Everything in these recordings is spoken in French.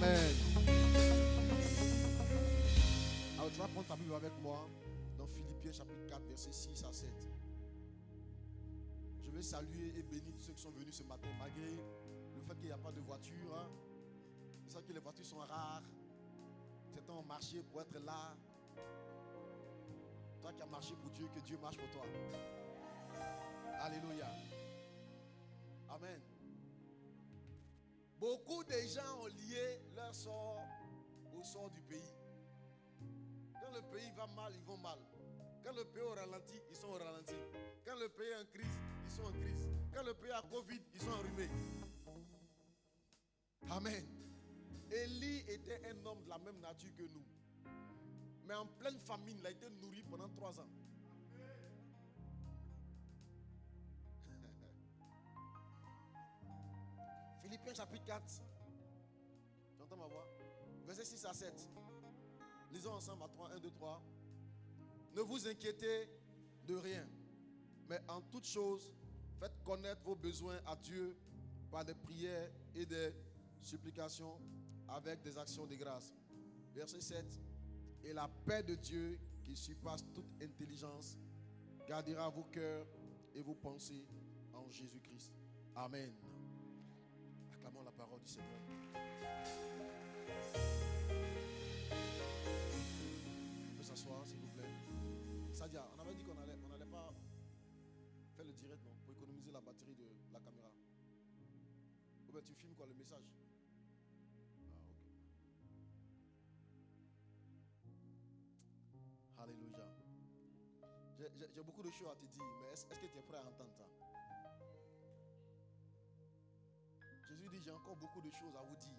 Amen. Alors tu vas prendre ta Bible avec moi dans Philippiens chapitre 4, versets 6 à 7. Je vais saluer et bénir tous ceux qui sont venus ce matin, malgré le fait qu'il n'y a pas de voiture. Hein. C'est ça que les voitures sont rares. Certains ont marché pour être là. Toi qui as marché pour Dieu, que Dieu marche pour toi. Alléluia. Amen. Beaucoup de gens ont lié leur sort au sort du pays. Quand le pays va mal, ils vont mal. Quand le pays est au ralenti, ils sont au ralenti. Quand le pays est en crise, ils sont en crise. Quand le pays a Covid, ils sont enrhumés. Amen. Élie était un homme de la même nature que nous. Mais en pleine famine, il a été nourri pendant 3 ans. Philippiens chapitre 4. Tu entends ma voix? Verset 6 à 7. Lisons ensemble à 3. 1, 2, 3. Ne vous inquiétez de rien, mais en toute chose, faites connaître vos besoins à Dieu par des prières et des supplications avec des actions de grâce. Verset 7. Et la paix de Dieu qui surpasse toute intelligence gardera vos cœurs et vos pensées en Jésus-Christ. Amen. Acclamons la parole du Seigneur. On peut s'asseoir, s'il vous plaît. Sadia, on avait dit qu'on n'allait pas faire le direct, non? Pour économiser la batterie de la caméra. Ou bien tu filmes quoi, le message? Ah, ok. Alléluia. J'ai beaucoup de choses à te dire, mais est-ce que tu es prêt à entendre ça? Jésus dit, j'ai encore beaucoup de choses à vous dire.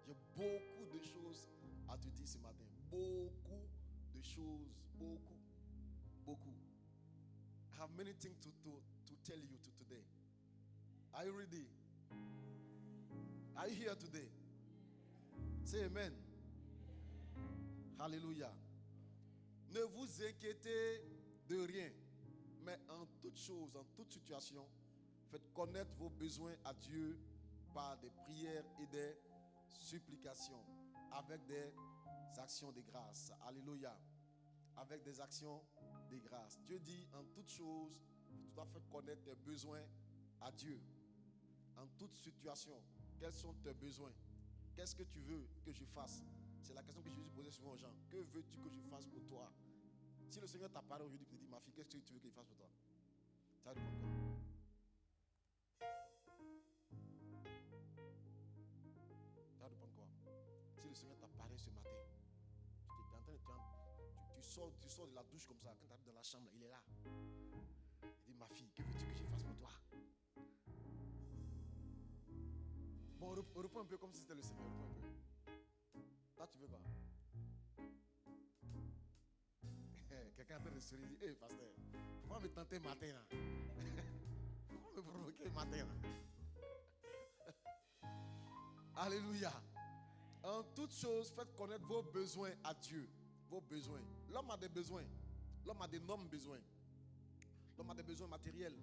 J'ai beaucoup de choses à te dire ce matin. Beaucoup de choses. Beaucoup. I have many things to tell you today. Are you ready? Are you here today? Say amen. Hallelujah. Ne vous inquiétez de rien, mais en toute chose, en toute situation, faites connaître vos besoins à Dieu par des prières et des supplications, avec des actions de grâce. Alléluia. Avec des actions de grâce. Dieu dit en toute chose, tu dois faire connaître tes besoins à Dieu. En toute situation, quels sont tes besoins? Qu'est-ce que tu veux que je fasse? C'est la question que Jésus posait souvent aux gens. Que veux-tu que je fasse pour toi? Si le Seigneur t'apparaît aujourd'hui et te dit, ma fille, qu'est-ce que tu veux qu'il fasse pour toi? Tu vas répondre quoi? Tu vas répondre quoi? Si le Seigneur t'apparaît ce matin, tu sors de la douche comme ça, quand tu arrives dans la chambre, il est là. Il dit, ma fille, que veux-tu que je fasse pour toi? Bon, on reprend un peu comme si c'était le Seigneur. Reprends un peu. Toi, tu veux quoi? Quelqu'un est en train de sourire, il dit, hé, pasteur, pourquoi me tenter matin là? Pourquoi me provoquer matin là? Alléluia. En toute chose, faites connaître vos besoins à Dieu. Vos besoins. L'homme a des besoins. L'homme a d'énormes besoins. L'homme a des besoins matériels.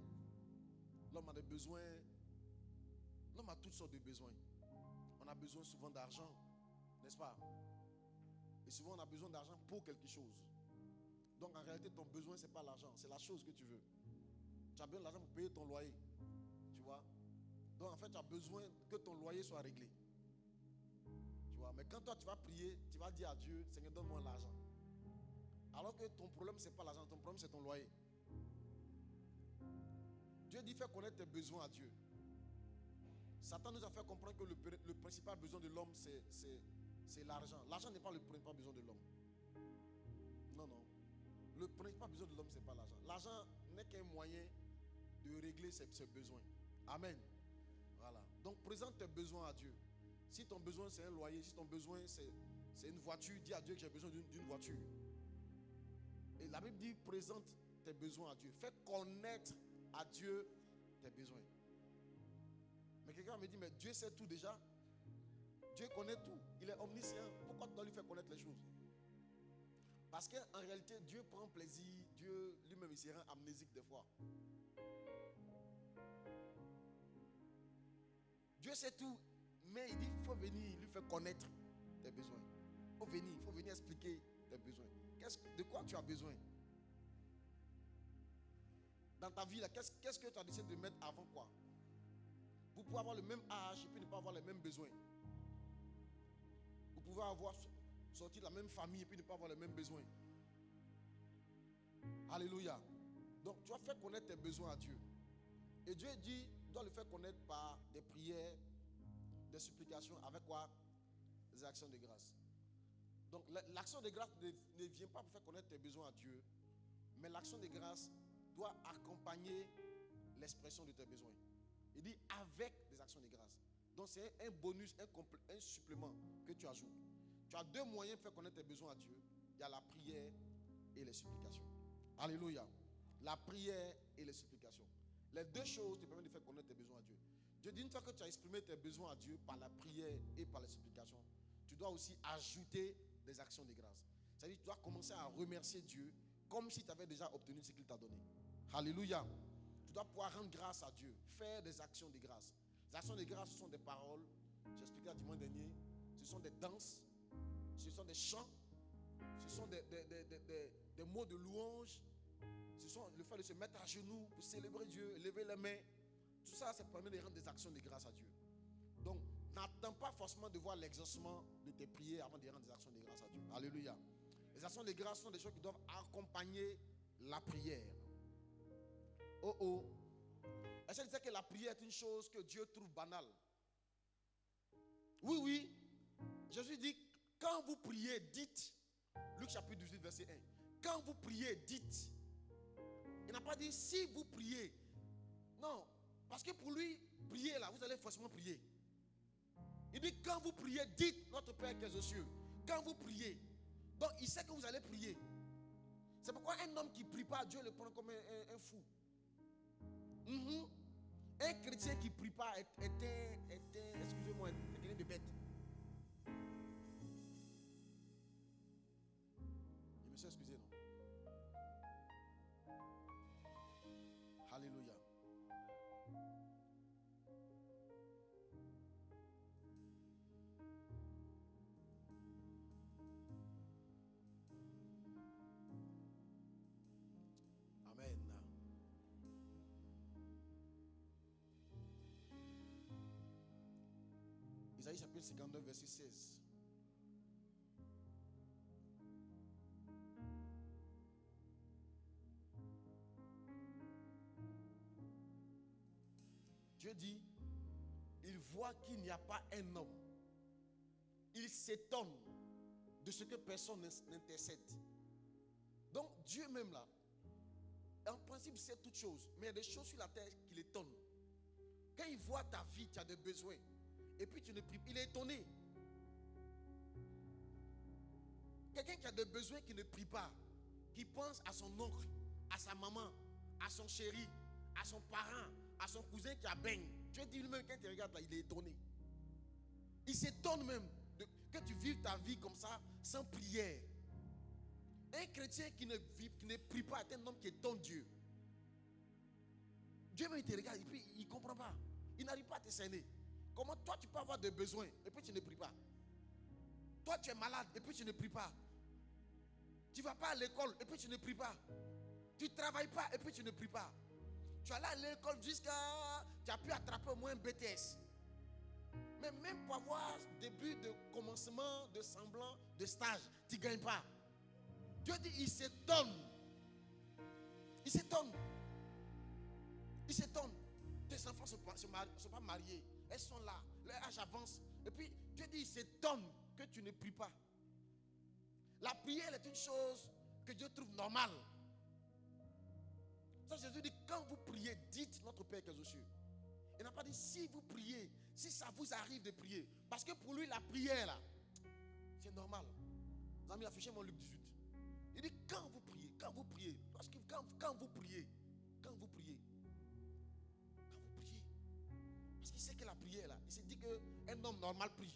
L'homme a des besoins. L'homme a toutes sortes de besoins. On a besoin souvent d'argent, n'est-ce pas? Et souvent on a besoin d'argent pour quelque chose. Donc en réalité ton besoin c'est pas l'argent, c'est la chose que tu veux. Tu as besoin d'argent pour payer ton loyer. Tu vois? Donc en fait tu as besoin que ton loyer soit réglé. Tu vois? Mais quand toi tu vas prier, tu vas dire à Dieu, Seigneur donne-moi l'argent. Alors que ton problème c'est pas l'argent, ton problème c'est ton loyer. Dieu dit fais connaître tes besoins à Dieu. Satan nous a fait comprendre que le principal besoin de l'homme c'est l'argent. L'argent n'est pas le principal besoin de l'homme. Non. Le principal besoin de l'homme c'est pas l'argent. L'argent n'est qu'un moyen de régler ses besoins. Amen. Voilà. Donc présente tes besoins à Dieu. Si ton besoin c'est un loyer, si ton besoin c'est une voiture, dis à Dieu que j'ai besoin d'une voiture. Et la Bible dit présente tes besoins à Dieu. Fais connaître à Dieu tes besoins. Mais quelqu'un me dit, mais Dieu sait tout déjà. Dieu connaît tout. Il est omniscient. Pourquoi tu dois lui faire connaître les choses? Parce qu'en réalité, Dieu prend plaisir. Dieu lui-même, il se rend amnésique des fois. Dieu sait tout. Mais il dit, il faut venir lui faire connaître tes besoins. Il faut venir expliquer tes besoins. De quoi tu as besoin? Dans ta vie, là, qu'est-ce que tu as décidé de mettre avant quoi? Vous pouvez avoir le même âge et puis ne pas avoir les mêmes besoins. Vous pouvez avoir sorti de la même famille et puis ne pas avoir les mêmes besoins. Alléluia. Donc, tu dois faire connaître tes besoins à Dieu. Et Dieu dit, tu dois le faire connaître par des prières, des supplications, avec quoi? Des actions de grâce. Donc, l'action de grâce ne vient pas pour faire connaître tes besoins à Dieu, mais l'action de grâce doit accompagner l'expression de tes besoins. Il dit avec des actions de grâce. Donc, c'est un bonus, un supplément que tu ajoutes. Tu as deux moyens de faire connaître tes besoins à Dieu. Il y a la prière et les supplications. Alléluia. La prière et les supplications. Les deux choses te permettent de faire connaître tes besoins à Dieu. Dieu dit, une fois que tu as exprimé tes besoins à Dieu par la prière et par les supplications, tu dois aussi ajouter des actions de grâce. C'est-à-dire que tu dois commencer à remercier Dieu comme si tu avais déjà obtenu ce qu'il t'a donné. Alléluia. Tu dois pouvoir rendre grâce à Dieu, faire des actions de grâce. Les actions de grâce, ce sont des paroles. J'ai expliqué la dimanche dernier. Ce sont des danses, ce sont des chants, ce sont des mots de louange. Ce sont le fait de se mettre à genoux pour célébrer Dieu, lever les mains. Tout ça, ça permet de rendre des actions de grâce à Dieu. Donc, n'attends pas forcément de voir l'exaucement de tes prières avant de rendre des actions de grâce à Dieu. Alléluia. Les actions de grâce sont des choses qui doivent accompagner la prière. Oh oh. Est-ce que tu sais que la prière est une chose que Dieu trouve banale? Oui, oui. Jésus dit, quand vous priez, dites. Luc chapitre 18, verset 1. Quand vous priez, dites. Il n'a pas dit si vous priez. Non. Parce que pour lui, prier là, vous allez forcément prier. Il dit quand vous priez, dites notre Père qui est aux cieux. Quand vous priez. Donc il sait que vous allez prier. C'est pourquoi un homme qui ne prie pas, Dieu le prend comme un fou. Un chrétien qui ne prie pas excusez-moi, est quelqu'un de bête. Je me suis excusé, non? Alléluia. Amen. Isaïe chapitre 59, verset 16. Dieu dit, il voit qu'il n'y a pas un homme. Il s'étonne de ce que personne n'intercède. Donc Dieu même là, en principe sait toutes choses, mais il y a des choses sur la terre qui l'étonnent. Quand il voit ta vie, tu as des besoins, et puis tu ne pries, il est étonné. Quelqu'un qui a des besoins qui ne prie pas, qui pense à son oncle, à sa maman, à son chéri, à son parent, à son cousin qui a baigne. Dieu dit lui-même, quand tu regardes là, il est étonné. Il s'étonne même que tu vives ta vie comme ça, sans prière. Un chrétien qui ne prie pas est un homme qui étonne Dieu. Dieu même il te regarde et puis il ne comprend pas. Il n'arrive pas à te cerner. Comment toi tu peux avoir des besoins et puis tu ne pries pas? Toi tu es malade et puis tu ne pries pas. Tu ne vas pas à l'école et puis tu ne pries pas. Tu ne travailles pas et puis tu ne pries pas. Tu es allé à l'école jusqu'à... Tu as pu attraper au moins un BTS. Mais même pour avoir début de commencement, de semblant, de stage, tu ne gagnes pas. Dieu dit, il s'étonne. Il s'étonne. Il s'étonne. Tes enfants ne sont pas mariés. Elles sont là. Leur âge avance. Et puis, Dieu dit, il s'étonne que tu ne pries pas. La prière est une chose que Dieu trouve normale. Ça, Jésus dit, quand vous priez, dites notre Père qui est aux cieux. Il n'a pas dit si vous priez, si ça vous arrive de prier. Parce que pour lui, la prière, là, c'est normal. Vous avez affiché mon Luc 18. Il dit quand vous priez, quand vous priez. Parce que quand vous priez, quand vous priez. Quand vous priez. Parce qu'il sait que la prière, là, il s'est dit qu'un homme normal prie.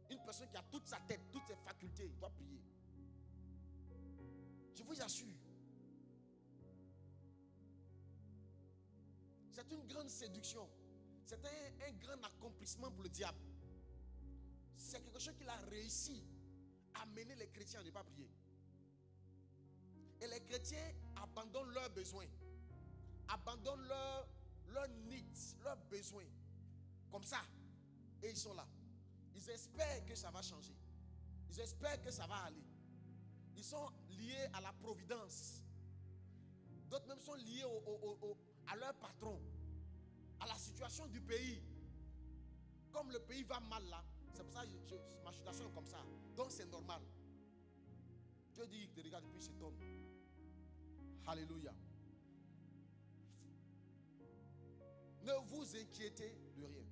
Une personne qui a toute sa tête, toutes ses facultés, doit prier. Je vous assure. C'est une grande séduction C'était un grand accomplissement pour le diable. C'est quelque chose qu'il a réussi à mener les chrétiens à ne pas prier. Et les chrétiens abandonnent leurs besoins, abandonnent leurs needs, leurs besoins. Comme ça. Et ils sont là. Ils espèrent que ça va changer. Ils espèrent que ça va aller. Ils sont liés à la providence. D'autres même sont liés à leur patron, à la situation du pays. Comme le pays va mal là, c'est pour ça que ma situation est comme ça. Donc c'est normal. Dieu dit, il te regarde et puis il s'étonne. Alléluia. Ne vous inquiétez de rien.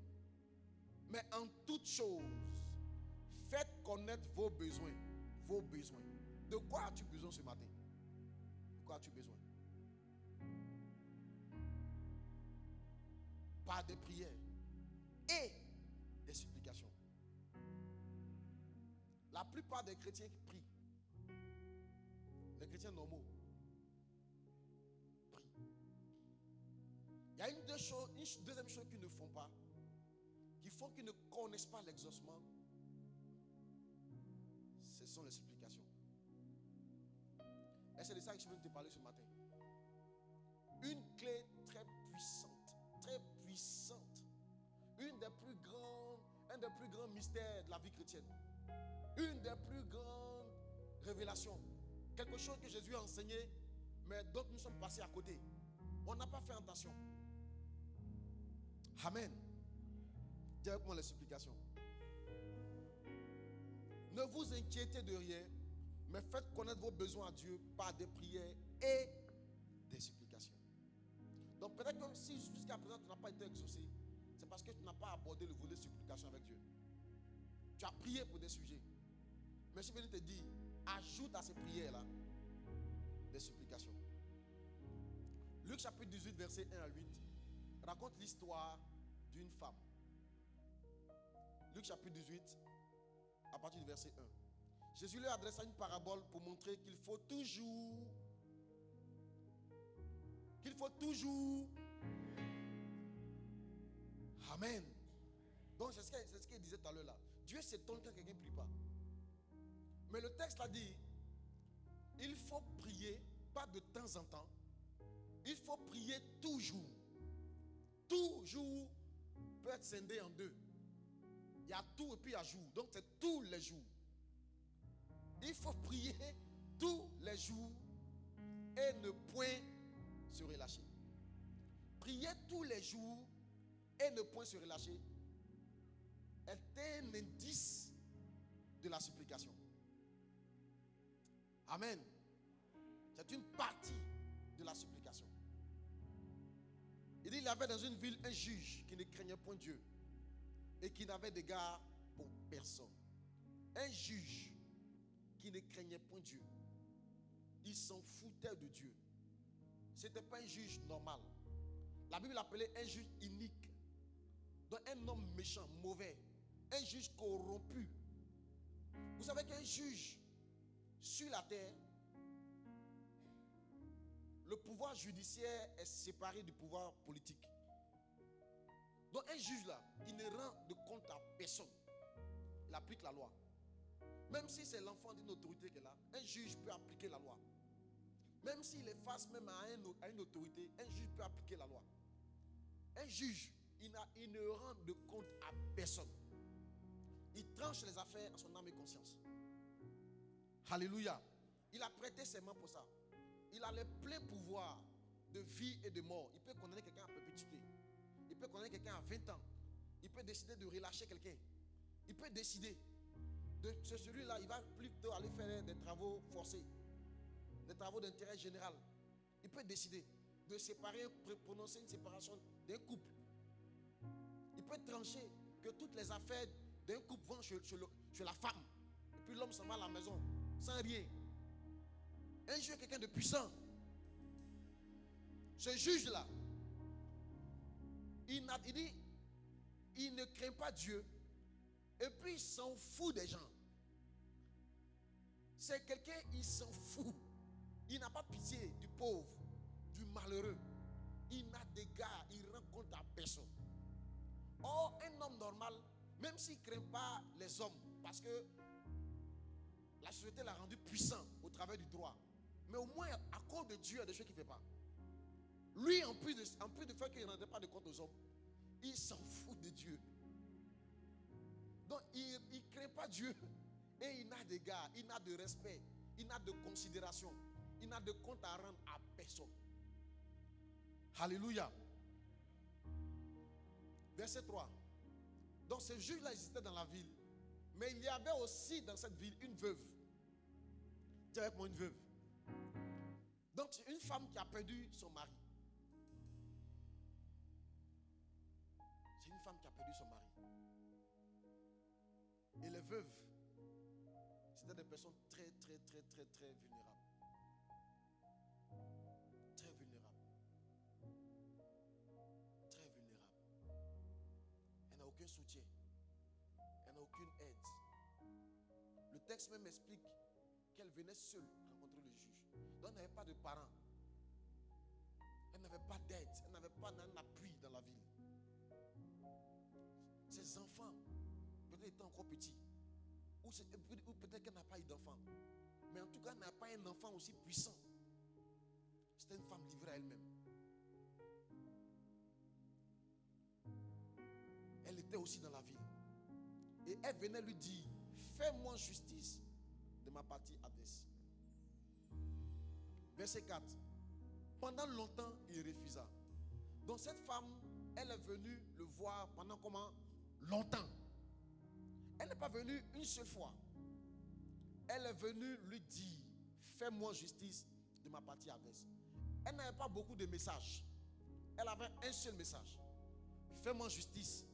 Mais en toute chose, faites connaître vos besoins. Vos besoins. De quoi as-tu besoin ce matin? De quoi as-tu besoin? Par des prières et des supplications. La plupart des chrétiens qui prient, les chrétiens normaux, prient. Il y a une deuxième chose qu'ils ne font pas, qui font qu'ils ne connaissent pas l'exaucement. Ce sont les supplications. Et c'est de ça que je veux te parler ce matin. Une clé très puissante, un des plus grands mystères de la vie chrétienne, une des plus grandes révélations, quelque chose que Jésus a enseigné, mais d'autres nous sommes passés à côté. On n'a pas fait attention. Amen. Dis avec moi les supplications. Ne vous inquiétez de rien, mais faites connaître vos besoins à Dieu par des prières et des supplications. Donc peut-être que si jusqu'à présent tu n'as pas été exaucé, c'est parce que tu n'as pas abordé le volet supplication avec Dieu. Tu as prié pour des sujets. Mais je viens te dire, ajoute à ces prières-là des supplications. Luc chapitre 18, verset 1 à 8, raconte l'histoire d'une femme. Luc chapitre 18, à partir du verset 1. Jésus leur adressa une parabole pour montrer qu'il faut toujours Amen. Donc c'est ce qu'il disait tout à l'heure là. Dieu s'étonne quand quelqu'un ne prie pas. Mais le texte l'a dit, il faut prier, pas de temps en temps. Il faut prier toujours. Toujours peut être scindé en deux. Il y a tout et puis il y a jour. Donc c'est tous les jours. Il faut prier tous les jours et ne point se relâcher. Prier tous les jours et ne point se relâcher est un indice de la supplication. Amen. C'est une partie de la supplication. Il dit, il y avait dans une ville un juge qui ne craignait point Dieu et qui n'avait d'égard pour personne. Un juge qui ne craignait point Dieu. Il s'en foutait de Dieu. Ce n'était pas un juge normal. La Bible l'appelait un juge inique. Donc un homme méchant, mauvais. Un juge corrompu. Vous savez qu'un juge sur la terre, le pouvoir judiciaire est séparé du pouvoir politique. Donc un juge là, il ne rend de compte à personne. Il applique la loi. Même si c'est l'enfant d'une autorité qui est là, un juge peut appliquer la loi. Même s'il est face même à une autorité, un juge peut appliquer la loi. Un juge, il ne rend de compte à personne. Il tranche les affaires à son âme et conscience. Alléluia. Il a prêté ses mains pour ça. Il a les pleins pouvoirs de vie et de mort. Il peut condamner quelqu'un à perpétuité. Il peut condamner quelqu'un à 20 ans. Il peut décider de relâcher quelqu'un. Il peut décider de celui-là, il va plutôt aller faire des travaux forcés, des travaux d'intérêt général. Il peut décider de séparer, prononcer une séparation d'un couple. Il peut trancher que toutes les affaires d'un couple vont chez la femme. Et puis l'homme s'en va à la maison sans rien. Un juge est quelqu'un de puissant. Ce juge-là, il dit, il ne craint pas Dieu. Et puis il s'en fout des gens. C'est quelqu'un, il s'en fout. Il n'a pas pitié du pauvre, du malheureux. Il n'a d'égard, il ne rend compte à personne. Or, un homme normal, même s'il ne craint pas les hommes, parce que la société l'a rendu puissant au travers du droit, mais au moins à cause de Dieu, il y a des choses qu'il ne fait pas. Lui, en plus de faire qu'il ne rendait pas de compte aux hommes, il s'en fout de Dieu. Donc, il ne craint pas Dieu. Et il n'a d'égard, il n'a de respect, il n'a de considération, il n'a de compte à rendre à personne. Alléluia. Verset 3. Donc, ce juge-là existait dans la ville. Mais il y avait aussi dans cette ville une veuve. Dis avec moi, une veuve. Donc, une femme qui a perdu son mari. C'est une femme qui a perdu son mari. Et les veuves, c'était des personnes très vulnérables. Très vulnérables. Très vulnérables. Elle n'a aucun soutien. Elle n'a aucune aide. Le texte même explique qu'elle venait seule rencontrer le juge. Donc elle n'avait pas de parents. Elle n'avait pas d'aide. Elle n'avait pas d'un appui dans la ville. Ses enfants, peut-être étaient encore petits. Ou peut-être qu'elle n'a pas eu d'enfant. Mais en tout cas, elle n'a pas un enfant aussi puissant. C'était une femme livrée à elle-même. Elle était aussi dans la ville. Et elle venait lui dire, fais-moi justice de ma partie adverse. Verset 4. Pendant longtemps, il refusa. Donc cette femme, elle est venue le voir pendant comment? Longtemps. Elle n'est pas venue une seule fois. Elle est venue lui dire, fais-moi justice de ma partie adverse. Elle n'avait pas beaucoup de messages. Elle avait un seul message. Fais-moi justice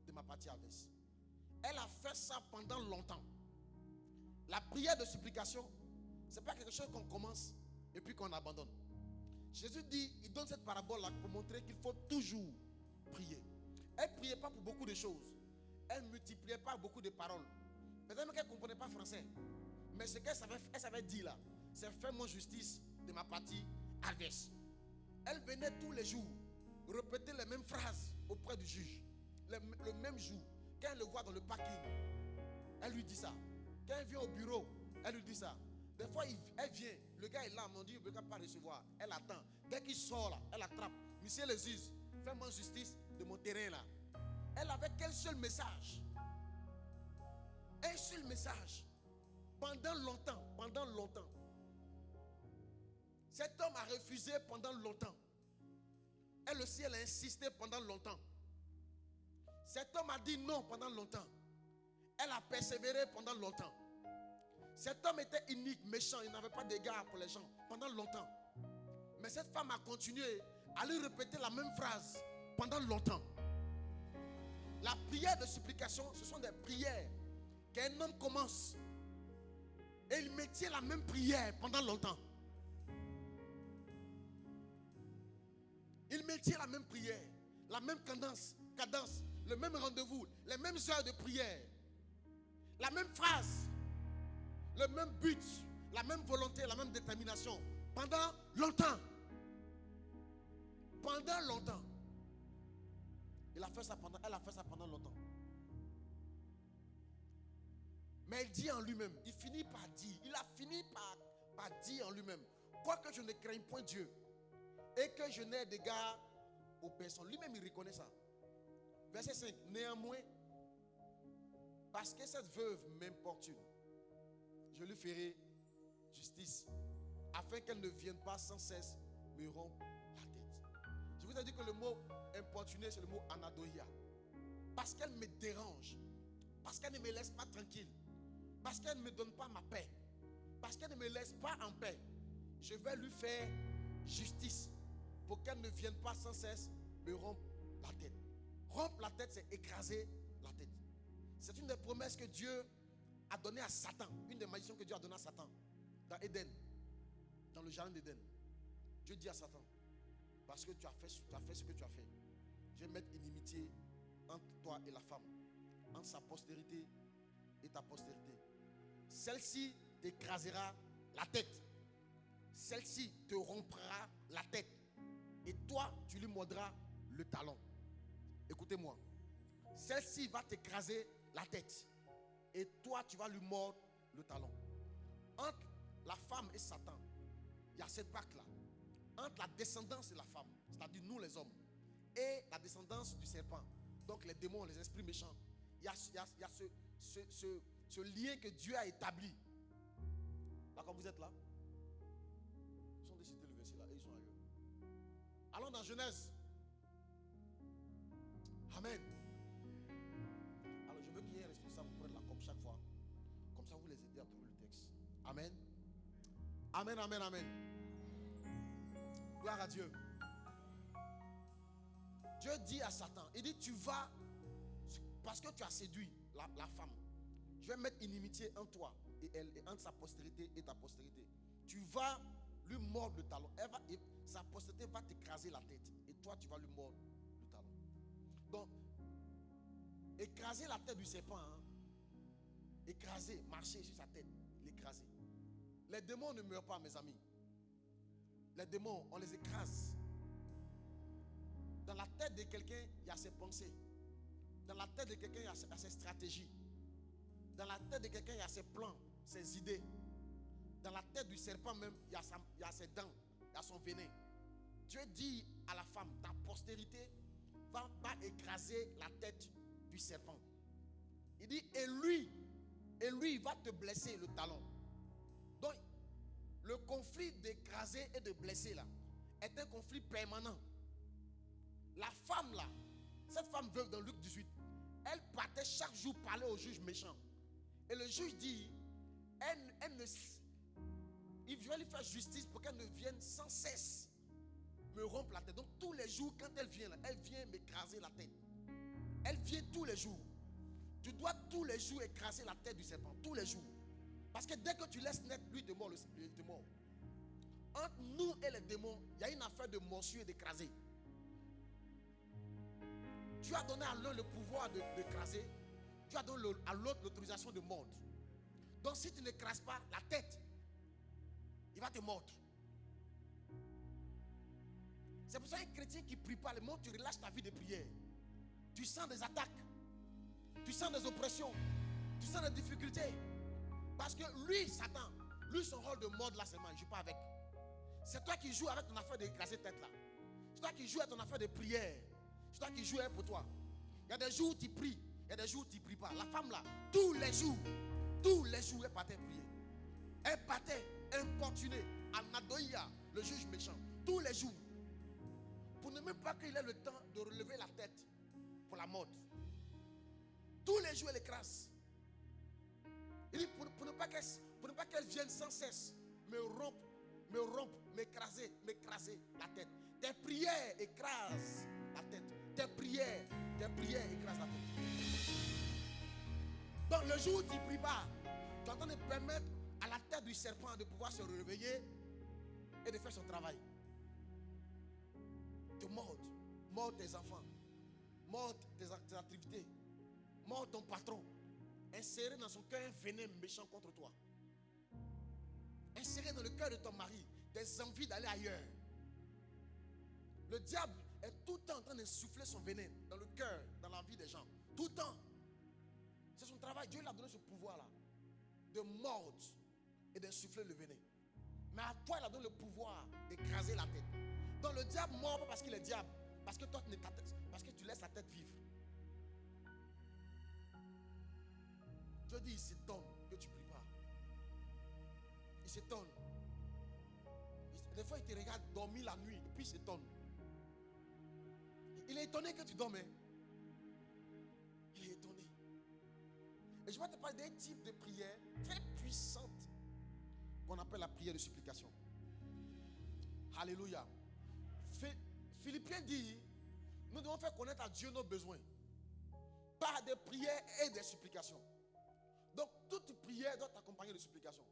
de ma partie adverse. Elle a fait ça pendant longtemps. La prière de supplication, ce n'est pas quelque chose qu'on commence et puis qu'on abandonne. Jésus dit, il donne cette parabole-là pour montrer qu'il faut toujours prier. Elle ne priait pas pour beaucoup de choses. Elle ne multipliait pas beaucoup de paroles. Peut-être même qu'elle ne comprenait pas français. Mais ce qu'elle savait dire là, c'est fais-moi justice de ma partie adverse. Elle venait tous les jours répéter les mêmes phrases auprès du juge. Le même jour, quand elle le voit dans le parking, elle lui dit ça. Quand elle vient au bureau, elle lui dit ça. Des fois, elle vient, le gars est là, on dit, il ne peut pas recevoir. Elle attend. Dès qu'il sort là, elle attrape. Monsieur les juges, fais-moi justice de mon terrain là. Elle avait quel seul message? Un seul message. Pendant longtemps, pendant longtemps. Cet homme a refusé pendant longtemps. Elle aussi, elle a insisté pendant longtemps. Cet homme a dit non pendant longtemps. Elle a persévéré pendant longtemps. Cet homme était inique, méchant, il n'avait pas d'égard pour les gens pendant longtemps. Mais cette femme a continué à lui répéter la même phrase pendant longtemps. La prière de supplication, ce sont des prières qu'un homme commence et il maintient la même prière pendant longtemps. Il maintient la même prière, la même cadence, le même rendez-vous, les mêmes heures de prière, la même phrase, le même but, la même volonté, la même détermination pendant longtemps. Pendant longtemps. Elle a fait ça pendant longtemps. Mais il dit en lui-même, il a fini par dire en lui-même, quoique je ne craigne point Dieu et que je n'ai d'égard aux personnes. Lui-même, il reconnaît ça. Verset 5. Néanmoins, parce que cette veuve m'importune, je lui ferai justice, afin qu'elle ne vienne pas sans cesse me rompre la tête. Je vous ai dit que le mot importuner, c'est le mot anadoia. Parce qu'elle me dérange, parce qu'elle ne me laisse pas tranquille, parce qu'elle ne me donne pas ma paix, parce qu'elle ne me laisse pas en paix, je vais lui faire justice pour qu'elle ne vienne pas sans cesse me rompre la tête. Rompre la tête, c'est écraser la tête. C'est une des promesses que Dieu a données à Satan. Une des malédictions que Dieu a données à Satan dans Éden, dans le jardin d'Éden. Dieu dit à Satan, parce que tu as fait ce que tu as fait, je vais mettre inimitié entre toi et la femme, entre sa postérité et ta postérité. Celle-ci t'écrasera la tête. Celle-ci te rompra la tête. Et toi, tu lui mordras le talon. Écoutez-moi. celle-ci va t'écraser la tête. Et toi, tu vas lui mordre le talon. Entre la femme et Satan, il y a cette pacte-là. Entre la descendance de la femme, c'est-à-dire nous les hommes, et la descendance du serpent, donc les démons, les esprits méchants, il y a ce lien que Dieu a établi. Là, quand vous êtes là, ils sont décidés le verset là, et ils sont ailleurs. Allons dans Genèse. Amen. Alors je veux qu'il y ait un responsable pour prendre la comme chaque fois. Comme ça, vous les aidez à trouver le texte. Amen. Amen, amen, amen. Gloire à Dieu. Dieu dit à Satan, il dit, tu vas, parce que tu as séduit la femme, je vais mettre inimitié entre toi et elle, et entre sa postérité et ta postérité. Tu vas lui mordre le talon. Sa postérité va t'écraser la tête. Et toi, tu vas lui mordre le talon. Donc, écraser la tête du serpent, hein? Écraser, marcher sur sa tête, l'écraser. Les démons ne meurent pas, mes amis. Les démons, on les écrase. Dans la tête de quelqu'un, il y a ses pensées. Dans la tête de quelqu'un, il y a ses stratégies. Dans la tête de quelqu'un, il y a ses plans, ses idées. Dans la tête du serpent même, il y a ses dents, il y a son venin. Dieu dit à la femme, ta postérité va écraser la tête du serpent. Il dit, et lui, il va te blesser le talon. Donc, le conflit d'écraser et de blesser là, est un conflit permanent. La femme là, cette femme veuve dans Luc 18, elle partait chaque jour parler au juge méchant. Et le juge dit, il veut lui faire justice pour qu'elle ne vienne sans cesse me rompre la tête. Donc tous les jours, quand elle vient là, elle vient m'écraser la tête. Elle vient tous les jours. Tu dois tous les jours écraser la tête du serpent, tous les jours. Parce que dès que tu laisses naître, lui te mord, il te mord. Entre nous et les démons, il y a une affaire de morsure et d'écraser. Tu as donné à l'un le pouvoir d'écraser. Tu as donné à l'autre l'autorisation de mordre. Donc si tu n'écrases pas la tête, il va te mordre. C'est pour ça qu'un chrétien qui ne prie pas, le moment où tu relâches ta vie de prière, tu sens des attaques, tu sens des oppressions, tu sens des difficultés. Parce que lui, Satan, lui son rôle de mordre là seulement, il ne joue pas avec. C'est toi qui joues avec ton affaire d'écraser tête là. C'est toi qui joues avec ton affaire de prière. C'est toi qui joues pour toi. Il y a des jours où tu pries, il y a des jours où tu ne pries pas. La femme là, tous les jours, elle partait prier. Elle partait importuner Anadoïa, le juge méchant, tous les jours. Pour ne même pas qu'il ait le temps de relever la tête pour la mort. Tous les jours, elle écrase. Il dit pour ne pas qu'elle vienne sans cesse me rompre, m'écraser la tête. Tes prières écrasent la tête. Tes prières écrasent la tête. Donc le jour où tu ne pries pas, tu es en train de permettre à la tête du serpent de pouvoir se réveiller et de faire son travail. Te mordre tes enfants, mordre tes activités, mordre ton patron. Insérer dans son cœur un venin méchant contre toi. Insérer dans le cœur de ton mari des envies d'aller ailleurs. Le diable est tout le temps en train d'insuffler son venin dans le cœur, dans la vie des gens. Tout le temps. C'est son travail. Dieu lui a donné ce pouvoir-là de mordre et d'insuffler le venin. Mais à toi, il a donné le pouvoir d'écraser la tête. Donc le diable mord pas parce qu'il est diable, parce que toi, parce que tu laisses la tête vivre. Dieu dit, il s'étonne que tu ne pries pas. Il s'étonne. Des fois, il te regarde dormir la nuit, et puis il s'étonne. Il est étonné que tu dormes. Il est étonné. Et je vais te parler d'un type de prière très puissante qu'on appelle la prière de supplication. Alléluia. Philippiens dit, nous devons faire connaître à Dieu nos besoins par des prières et des supplications. Donc, toute prière doit t'accompagner de supplication.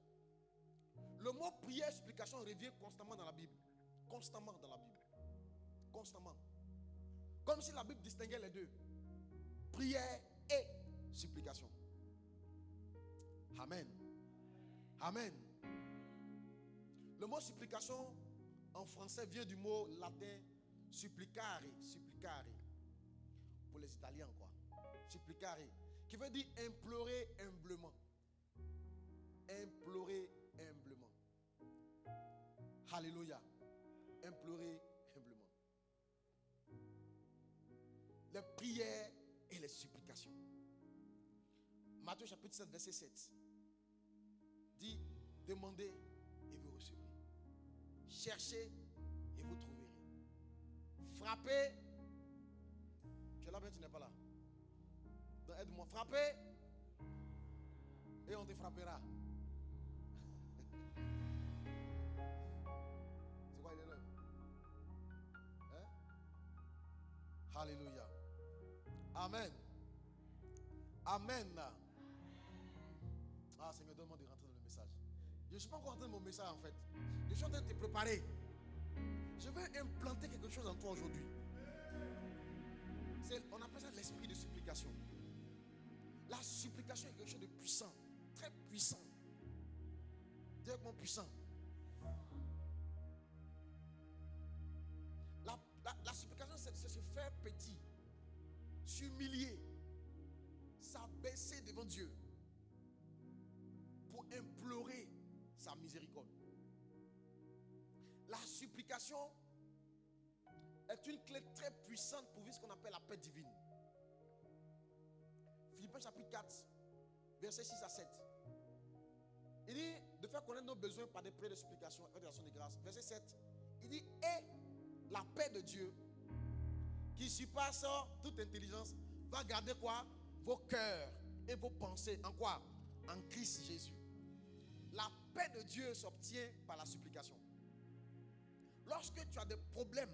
Le mot prière et supplication revient constamment dans la Bible. Constamment dans la Bible. Constamment. Comme si la Bible distinguait les deux. Prière et supplication. Amen. Amen. Le mot supplication en français vient du mot latin supplicare. Supplicare. Pour les Italiens, quoi. supplicare, qui veut dire implorer humblement. Implorer humblement. Alléluia. Implorer humblement. Les prières et les supplications. Matthieu chapitre 7, verset 7. Dit, demandez et vous recevrez. Cherchez et vous trouverez. Frappez. Tu es là, mais tu n'es pas là. Donc aide-moi. Frappez. Et on te frappera. C'est quoi, il est là? Hein? Alléluia. Amen. Amen. Ah, Seigneur, donne-moi de rentrer dans le message. Je ne suis pas encore entré dans mon message en fait. Je suis en train de te préparer. Je veux implanter quelque chose en toi aujourd'hui. On appelle ça l'esprit de supplication. La supplication est quelque chose de puissant. Très puissant. Directement puissant. La supplication, c'est se faire petit. S'humilier. S'abaisser devant Dieu. Pour implorer sa miséricorde. La supplication est une clé très puissante pour vivre ce qu'on appelle la paix divine. Philippiens chapitre 4, versets 6 à 7. Il dit de faire connaître nos besoins par des prières de supplication et d'action de grâce. Verset 7, il dit, et la paix de Dieu, qui surpasse toute intelligence, va garder quoi? Vos cœurs et vos pensées. En quoi? En Christ Jésus. La paix de Dieu s'obtient par la supplication. Lorsque tu as des problèmes,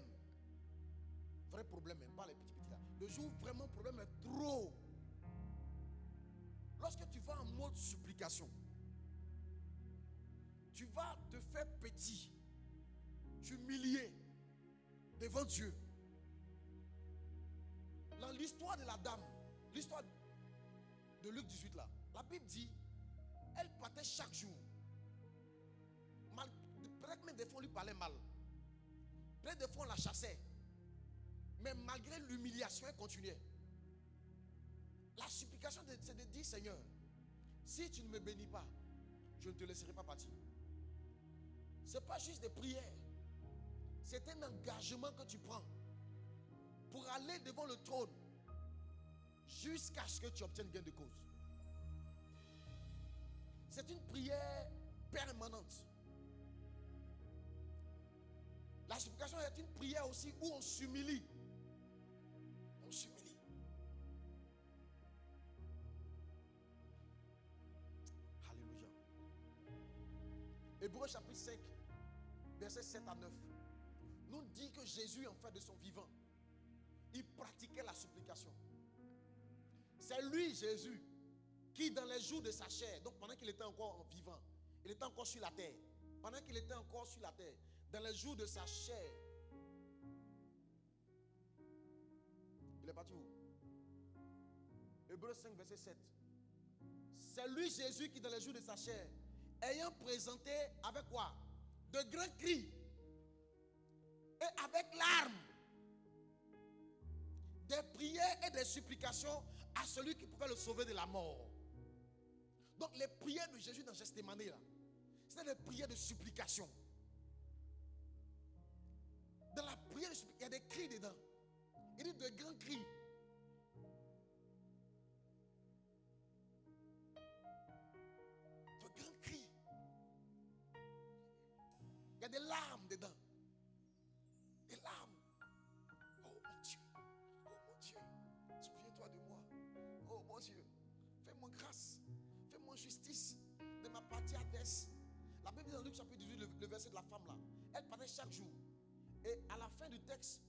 vrais problèmes, même pas les petits là. Le jour où vraiment le problème est trop. Lorsque tu vas en mode supplication, tu vas te faire petit, t'humilier devant Dieu. Dans l'histoire de la dame, l'histoire de Luc 18 là, la Bible dit, elle partait chaque jour. Peut-être même des fois on lui parlait mal. Peut-être des fois on la chassait. Mais malgré l'humiliation, elle continuait. La supplication, c'est de dire, Seigneur, si tu ne me bénis pas, je ne te laisserai pas partir. Ce n'est pas juste des prières. C'est un engagement que tu prends pour aller devant le trône jusqu'à ce que tu obtiennes gain de cause. C'est une prière permanente. La supplication est une prière aussi où on s'humilie. On s'humilie. Alléluia. Hébreux chapitre 5, versets 7 à 9, nous dit que Jésus, en fait, de son vivant, il pratiquait la supplication. C'est lui, Jésus, qui dans les jours de sa chair, donc pendant qu'il était encore vivant, il était encore sur la terre. Pendant qu'il était encore sur la terre, dans les jours de sa chair, il est parti où? Hébreux 5, verset 7. C'est lui, Jésus, qui dans les jours de sa chair, ayant présenté avec quoi? De grands cris et avec larmes, des prières et des supplications à celui qui pouvait le sauver de la mort. Donc les prières de Jésus dans Gethsémani là, c'est des prières de supplication. Dans la prière de supplication, il y a des cris dedans. Il dit de grands cris. De grands cris. Il y a des larmes dedans. Des larmes. Oh mon Dieu. Oh mon Dieu. Souviens-toi de moi. Oh mon Dieu. Fais-moi grâce. Fais-moi justice de ma partie adverse. La Bible dit dans Luc chapitre 18, le verset de la femme là. Elle parlait chaque jour. Et à la fin du texte,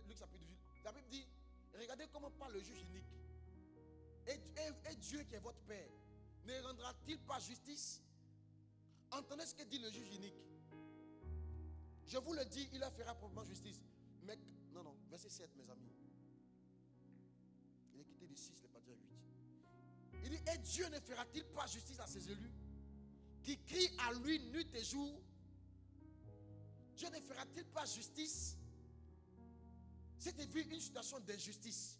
Luc chapitre 18, la Bible dit, regardez comment parle le juge unique. Et Dieu qui est votre Père, ne rendra-t-il pas justice? Entendez ce que dit le juge unique. Je vous le dis, il leur fera probablement justice. Mais, non, verset 7, mes amis. Il est quitté de 6, il est parti à 8. Il dit, et Dieu ne fera-t-il pas justice à ses élus, qui crient à lui nuit et jour? Dieu ne fera-t-il pas justice si tu vis une situation d'injustice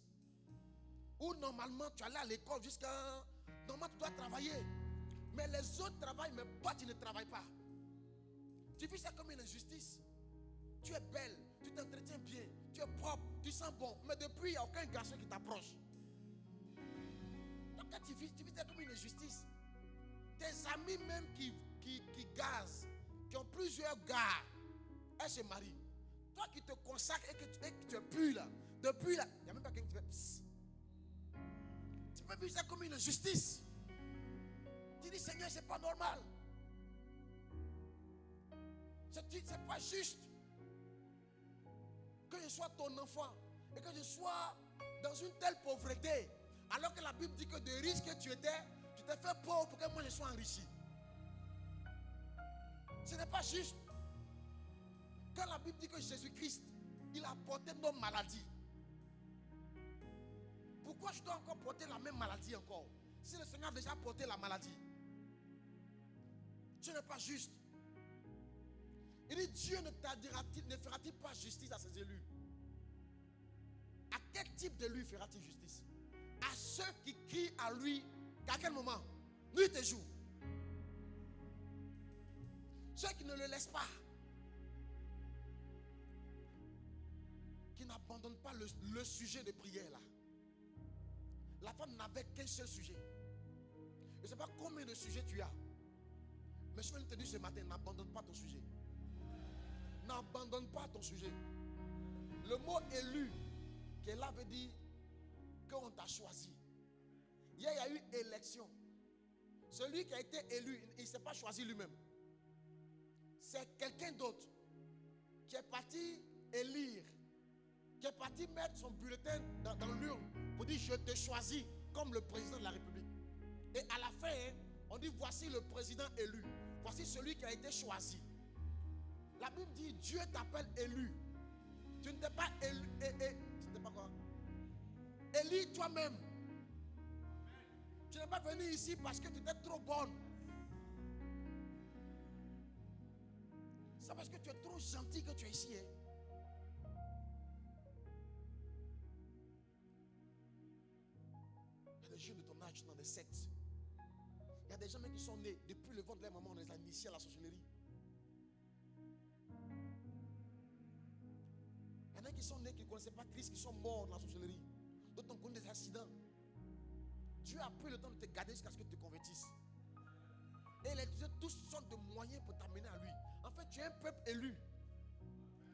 Où normalement tu allais à l'école jusqu'à... Normalement tu dois travailler. Mais les autres travaillent, mais toi tu ne travailles pas. Tu vis ça comme une injustice. Tu es belle, tu t'entretiens bien, tu es propre, tu sens bon. Mais depuis, il n'y a aucun garçon qui t'approche. Donc quand tu vis ça comme une injustice. Tes amis même qui gazent, qui ont plusieurs gars, elles se marient. Toi qui te consacres et que tu es pur là, depuis là, il n'y a même pas quelqu'un qui fait psst. Tu peux vivre ça comme une injustice. Tu dis Seigneur, c'est pas normal. C'est pas juste que je sois ton enfant et que je sois dans une telle pauvreté, alors que la Bible dit que de riche que tu t'es fait pauvre pour que moi je sois enrichi. Ce n'est pas juste. Quand la Bible dit que Jésus-Christ, il a porté nos maladies, pourquoi je dois encore porter la même maladie encore? Si le Seigneur a déjà porté la maladie, ce n'est pas juste. Il dit Dieu ne fera-t-il pas justice à ses élus? À quel type d'élu fera-t-il justice? À ceux qui crient à lui, qu'à quel moment? Nuit et jour. Ceux qui ne le laissent pas, qui n'abandonnent pas le sujet de prière là. La femme n'avait qu'un seul sujet. Je ne sais pas combien de sujets tu as, mais je vais te dire ce matin, n'abandonne pas ton sujet. N'abandonne pas ton sujet. Le mot élu, qui est là, veut dire qu'on t'a choisi. Hier, il y a eu élection. Celui qui a été élu, il ne s'est pas choisi lui-même. C'est quelqu'un d'autre qui est parti élire, qui est parti mettre son bulletin dans l'urne pour dire je te choisis comme le président de la République. Et à la fin, on dit voici le président élu. Voici celui qui a été choisi. La Bible dit Dieu t'appelle élu. Tu ne t'es pas élu. Tu n'es pas quoi? Élis toi-même. Tu n'es pas venu ici parce que tu étais trop bonne. C'est parce que tu es trop gentil que tu es ici. Il y a des jeunes de ton âge dans des sectes. Il y a des gens qui sont nés depuis le ventre de leur maman, on les a initiés à la sorcellerie. Il y en a qui sont nés qui ne connaissaient pas Christ, qui sont morts dans la sorcellerie. D'autres ont connu des accidents. Dieu a pris le temps de te garder jusqu'à ce que tu te convertisses. Et il a utilisé toutes sortes de moyens pour t'amener à lui. En fait, tu es un peuple élu.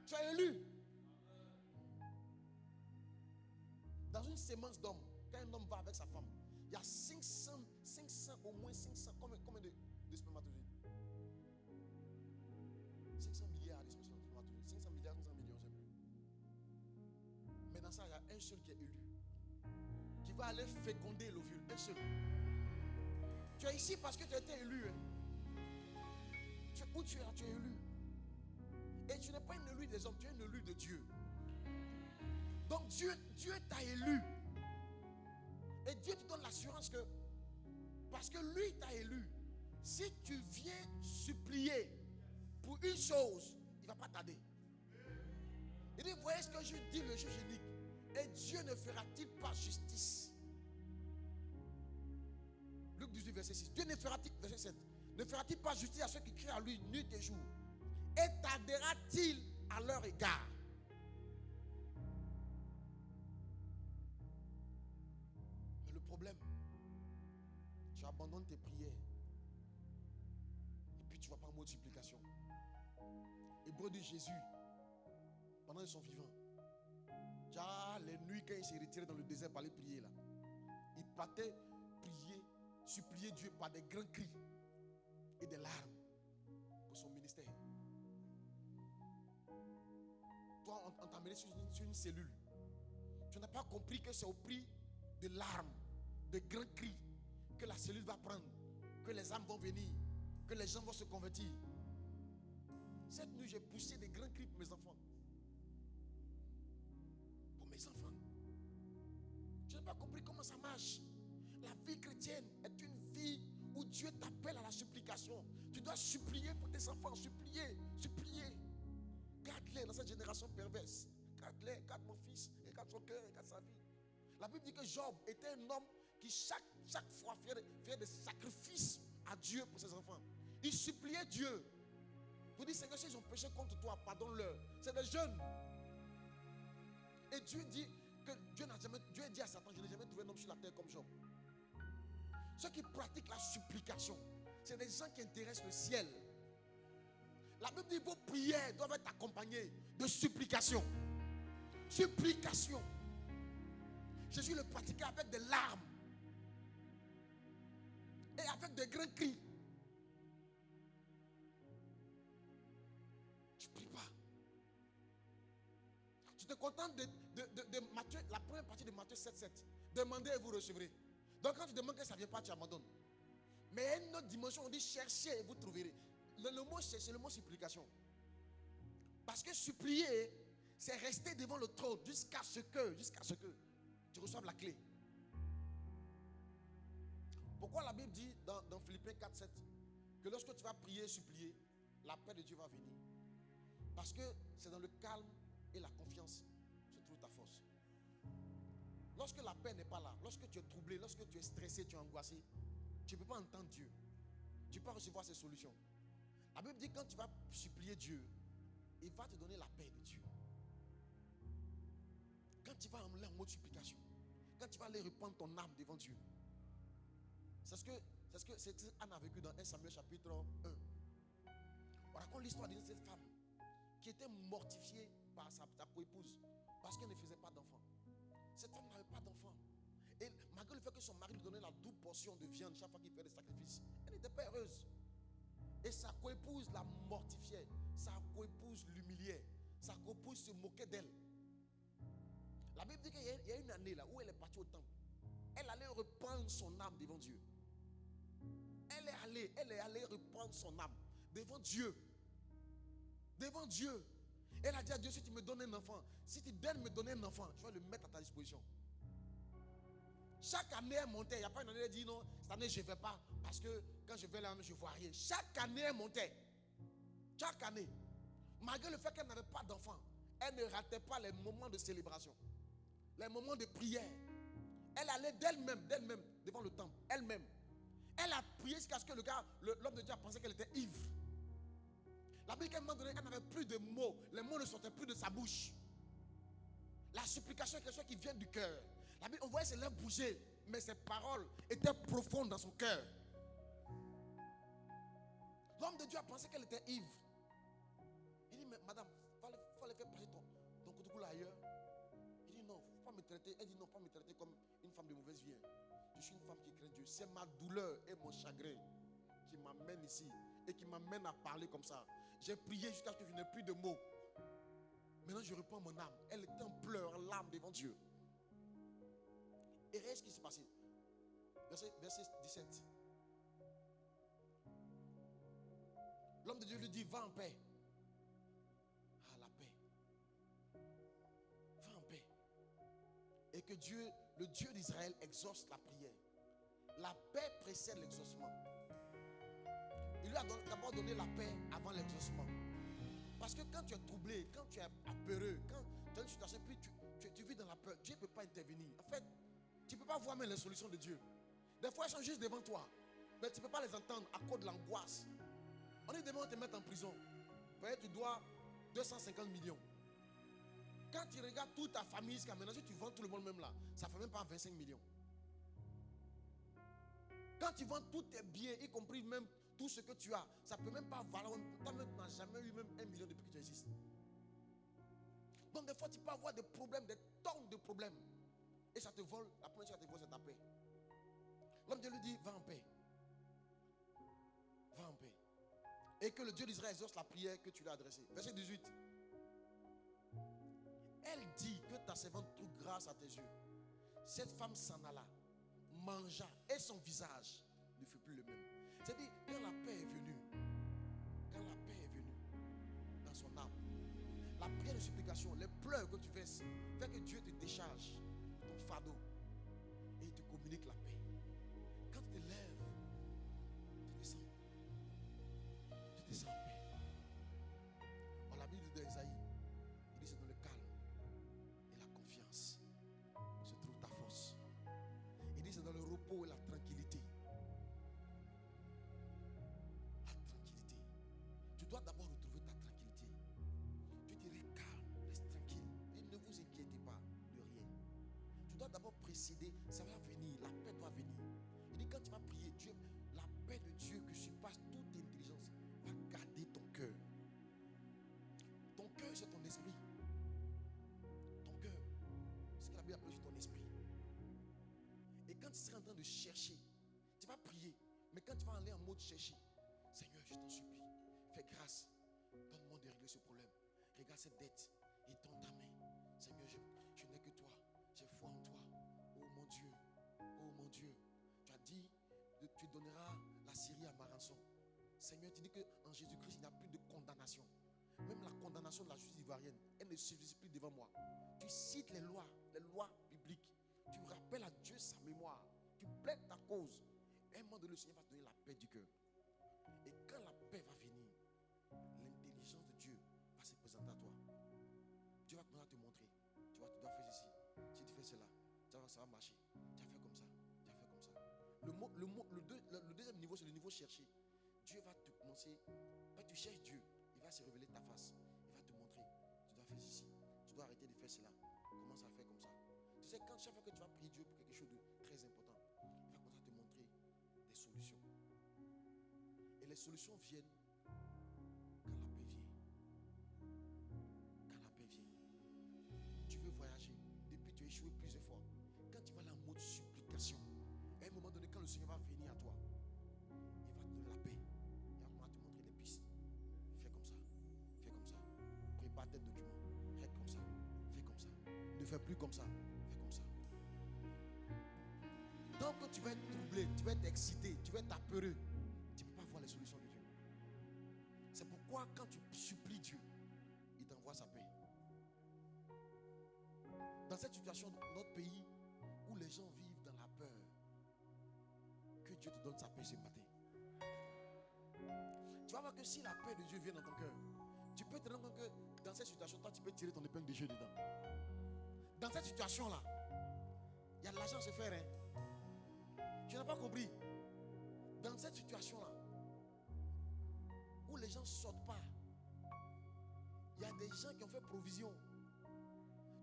Tu es élu. Dans une sémence d'hommes, quand un homme va avec sa femme, il y a 500, au moins 500, combien de spermatozoïdes? 500 milliards de spermatozoïdes. 500 milliards, 500 millions, je ne sais plus. Mais dans ça, il y a un seul qui est élu. Qui va aller féconder l'ovule. Un seul. Tu es ici parce que tu as été élu. Où tu es, tu es élu. Et tu n'es pas une élue des hommes, tu es une élue de Dieu. Donc Dieu t'a élu. Et Dieu te donne l'assurance que, parce que lui t'a élu, si tu viens supplier pour une chose, il ne va pas tarder. Il dit, voyez ce que je dis, le juge unique. Et Dieu ne fera-t-il pas justice? Luc 18, verset 6. Dieu ne fera-t-il, verset 7. Ne fera-t-il pas justice à ceux qui crient à lui nuit et jour? Et tardera-t-il à leur égard? Mais le problème, tu abandonnes tes prières. Et puis tu ne vas pas en multiplication. Hébreu dit Jésus, pendant son vivant, les nuits quand il s'est retiré dans le désert pour aller prier là, il partait prier, supplier Dieu par des grands cris et des larmes pour son ministère. Toi, on t'a amené sur une cellule. Tu n'as pas compris que c'est au prix de larmes, de grands cris que la cellule va prendre, que les âmes vont venir, que les gens vont se convertir. Cette nuit, j'ai poussé des grands cris pour mes enfants. Pour mes enfants. Je n'ai pas compris comment ça marche. La vie chrétienne est une vie où Dieu t'appelle à la supplication. Tu dois supplier pour tes enfants. Supplier, supplier. Garde-les dans cette génération perverse. Garde-les, garde mon fils, garde son cœur, garde sa vie. La Bible dit que Job était un homme qui chaque fois faisait des sacrifices à Dieu pour ses enfants. Il suppliait Dieu. Vous dites, Seigneur, s'ils ont péché contre toi, pardonne-leur. C'est des jeunes. Et Dieu dit que Dieu dit à Satan, je n'ai jamais trouvé un homme sur la terre comme Job. Ceux qui pratiquent la supplication, c'est des gens qui intéressent le ciel. La Bible dit, vos prières doivent être accompagnées de supplication. Supplication. Jésus le pratiquait avec des larmes et avec des grands cris. Tu ne pries pas. Tu te contentes de Matthieu, la première partie de Matthieu 7,7. Demandez et vous recevrez. Donc quand tu demandes que ça ne vient pas, tu abandonnes. Mais il y a une autre dimension, on dit cherchez et vous trouverez. Le mot chercher, c'est le mot supplication. Parce que supplier, c'est rester devant le trône jusqu'à ce que tu reçoives la clé. Pourquoi la Bible dit dans Philippiens 4,7 que lorsque tu vas prier et supplier, la paix de Dieu va venir? Parce que c'est dans le calme et la confiance se trouve ta force. Lorsque la paix n'est pas là, lorsque tu es troublé, lorsque tu es stressé, tu es angoissé, tu ne peux pas entendre Dieu. Tu ne peux pas recevoir ses solutions. La Bible dit que quand tu vas supplier Dieu, il va te donner la paix de Dieu. Quand tu vas aller en mode supplication, quand tu vas aller répandre ton âme devant Dieu. C'est ce que Anne a vécu dans 1 Samuel chapitre 1. On raconte l'histoire de cette femme qui était mortifiée par sa coépouse parce qu'elle ne faisait pas d'enfant. Cette femme n'avait pas d'enfant. Et malgré le fait que son mari lui donnait la double portion de viande chaque fois qu'il faisait des sacrifices, elle n'était pas heureuse. Et sa coépouse la mortifiait. Sa coépouse l'humiliait. Sa coépouse se moquait d'elle. La Bible dit qu'il y a une année là où elle est partie au temple. Elle allait reprendre son âme devant Dieu. Elle est allée reprendre son âme devant Dieu. Devant Dieu. Elle a dit à Dieu, si tu me donnes un enfant, si tu donnes me donner un enfant, je vais le mettre à ta disposition. Chaque année elle montait. Il n'y a pas une année elle dit non, cette année je ne vais pas parce que quand je vais là, je ne vois rien. Chaque année elle montait. Chaque année. Malgré le fait qu'elle n'avait pas d'enfant, elle ne ratait pas les moments de célébration, les moments de prière. Elle allait d'elle-même devant le temple, elle-même. Elle a prié jusqu'à ce que l'homme de Dieu a pensé qu'elle était ivre. La Bible, qu'à un moment donné, elle n'avait plus de mots. Les mots ne sortaient plus de sa bouche. La supplication est quelque chose qui vient du cœur. La Bible, on voyait ses lèvres bouger, mais ses paroles étaient profondes dans son cœur. L'homme de Dieu a pensé qu'elle était ivre. Il dit, mais madame, il faut aller faire passer ton couteau là ailleurs. Il dit, non, il ne faut pas me traiter. Elle dit, non, pas me traiter comme une femme de mauvaise vie. Je suis une femme qui craint Dieu. C'est ma douleur et mon chagrin qui m'amène ici et qui m'amène à parler comme ça. J'ai prié jusqu'à ce que je n'ai plus de mots. Maintenant, je reprends mon âme. Elle était en pleurs, en larmes devant Dieu. Et regardez ce qui s'est passé. Verset 17. L'homme de Dieu lui dit, va en paix. Ah, la paix. Va en paix. Et que Dieu, le Dieu d'Israël, exauce la prière. La paix précède l'exaucement. Il lui a d'abord donné la paix avant l'exaucement. Parce que quand tu es troublé, quand tu es apeureux, quand tu as une situation, puis tu vis dans la peur, Dieu ne peut pas intervenir. En fait, tu ne peux pas voir même les solutions de Dieu. Des fois, elles sont juste devant toi, mais tu ne peux pas les entendre à cause de l'angoisse. On est devant te mettre en prison. Peut-être tu dois 250 millions. Quand tu regardes toute ta famille jusqu'à maintenant, si tu vends tout le monde même là, ça ne fait même pas 25 millions. Quand tu vends tous tes biens, y compris même tout ce que tu as, ça ne peut même pas valoir. Toi-même, tu n'as jamais eu même 1 million depuis que tu existes. Donc des fois, tu peux avoir des problèmes, des tonnes de problèmes. Et ça te vole, la première chose que ça te vole, c'est ta paix. L'homme de Dieu lui dit, va en paix. Va en paix. Et que le Dieu d'Israël exauce la prière que tu lui as adressée. Verset 18. Elle dit que ta servante trouve grâce à tes yeux. Cette femme s'en alla, mangea, et son visage ne fut plus le même. C'est-à-dire, quand la paix est venue, dans son âme, la prière de supplication, les pleurs que tu verses, fait que Dieu te décharge ton fardeau et il te communique la paix. Quand tu te lèves, tu te sens en paix. Dans la Bible d'Ésaïe, il dit c'est dans le calme et la confiance se trouve ta force. dois d'abord retrouver ta tranquillité. Dieu dirait calme, reste tranquille. Et ne vous inquiétez pas de rien. Tu dois d'abord précéder, ça va venir, la paix doit venir. Il dit quand tu vas prier, Dieu, la paix de Dieu qui surpasse toute intelligence va garder ton cœur. Ton cœur, c'est ton esprit. Ton cœur, c'est ce que la Bible appelle ton esprit. Et quand tu seras en train de chercher, tu vas prier. Mais quand tu vas aller en mode chercher, Seigneur, je t'en supplie, fais grâce. Donne-moi de régler ce problème. Regarde cette dette et tends ta main. Seigneur, je n'ai que toi. J'ai foi en toi. Oh mon Dieu. Oh mon Dieu. Tu as dit, tu donneras la Syrie à ma rançon. Seigneur, tu dis qu'en Jésus-Christ, il n'y a plus de condamnation. Même la condamnation de la justice ivoirienne, elle ne suffit plus devant moi. Tu cites les lois bibliques. Tu rappelles à Dieu sa mémoire. Tu plaides ta cause. Et un moment donné, le Seigneur va te donner la paix du cœur. Et quand la paix va venir, l'intelligence de Dieu va se présenter à toi. Dieu va commencer à te montrer. Tu vois, tu dois faire ceci. Si tu fais cela, ça va marcher. Tu as fait comme ça. Tu as fait comme ça. Le deuxième niveau, c'est le niveau chercher. Dieu va te commencer. Quand tu cherches Dieu, il va se révéler ta face. Il va te montrer. Tu dois faire ceci. Tu dois arrêter de faire cela. Commence à faire comme ça. Tu sais, chaque fois que tu vas prier Dieu pour quelque chose de très important, il va commencer à te montrer des solutions. Et les solutions viennent quand la paix vient. Quand la paix vient. Tu veux voyager. Depuis tu as échoué plusieurs fois. Quand tu vas aller en mode supplication, à un moment donné, quand le Seigneur va venir à toi, il va te donner la paix. Il va te montrer les pistes. Fais comme ça. Fais comme ça. Prépare tes documents. Fais comme ça. Fais comme ça. Ne fais plus comme ça. Fais comme ça. Tant que tu vas être troublé, tu vas être excité, tu vas être apeureux, tu ne peux pas voir les solutions de Dieu. C'est pourquoi quand tu supplies Dieu, il t'envoie sa paix. Dans cette situation de notre pays où les gens vivent dans la peur, que Dieu te donne sa paix ce matin. Tu vas voir que si la paix de Dieu vient dans ton cœur, tu peux te rendre compte que dans cette situation, toi tu peux tirer ton épingle de jeu dedans. Dans cette situation-là, il y a de l'argent à se faire. Tu n'as pas compris. Dans cette situation-là, où les gens ne sortent pas, il y a des gens qui ont fait provision.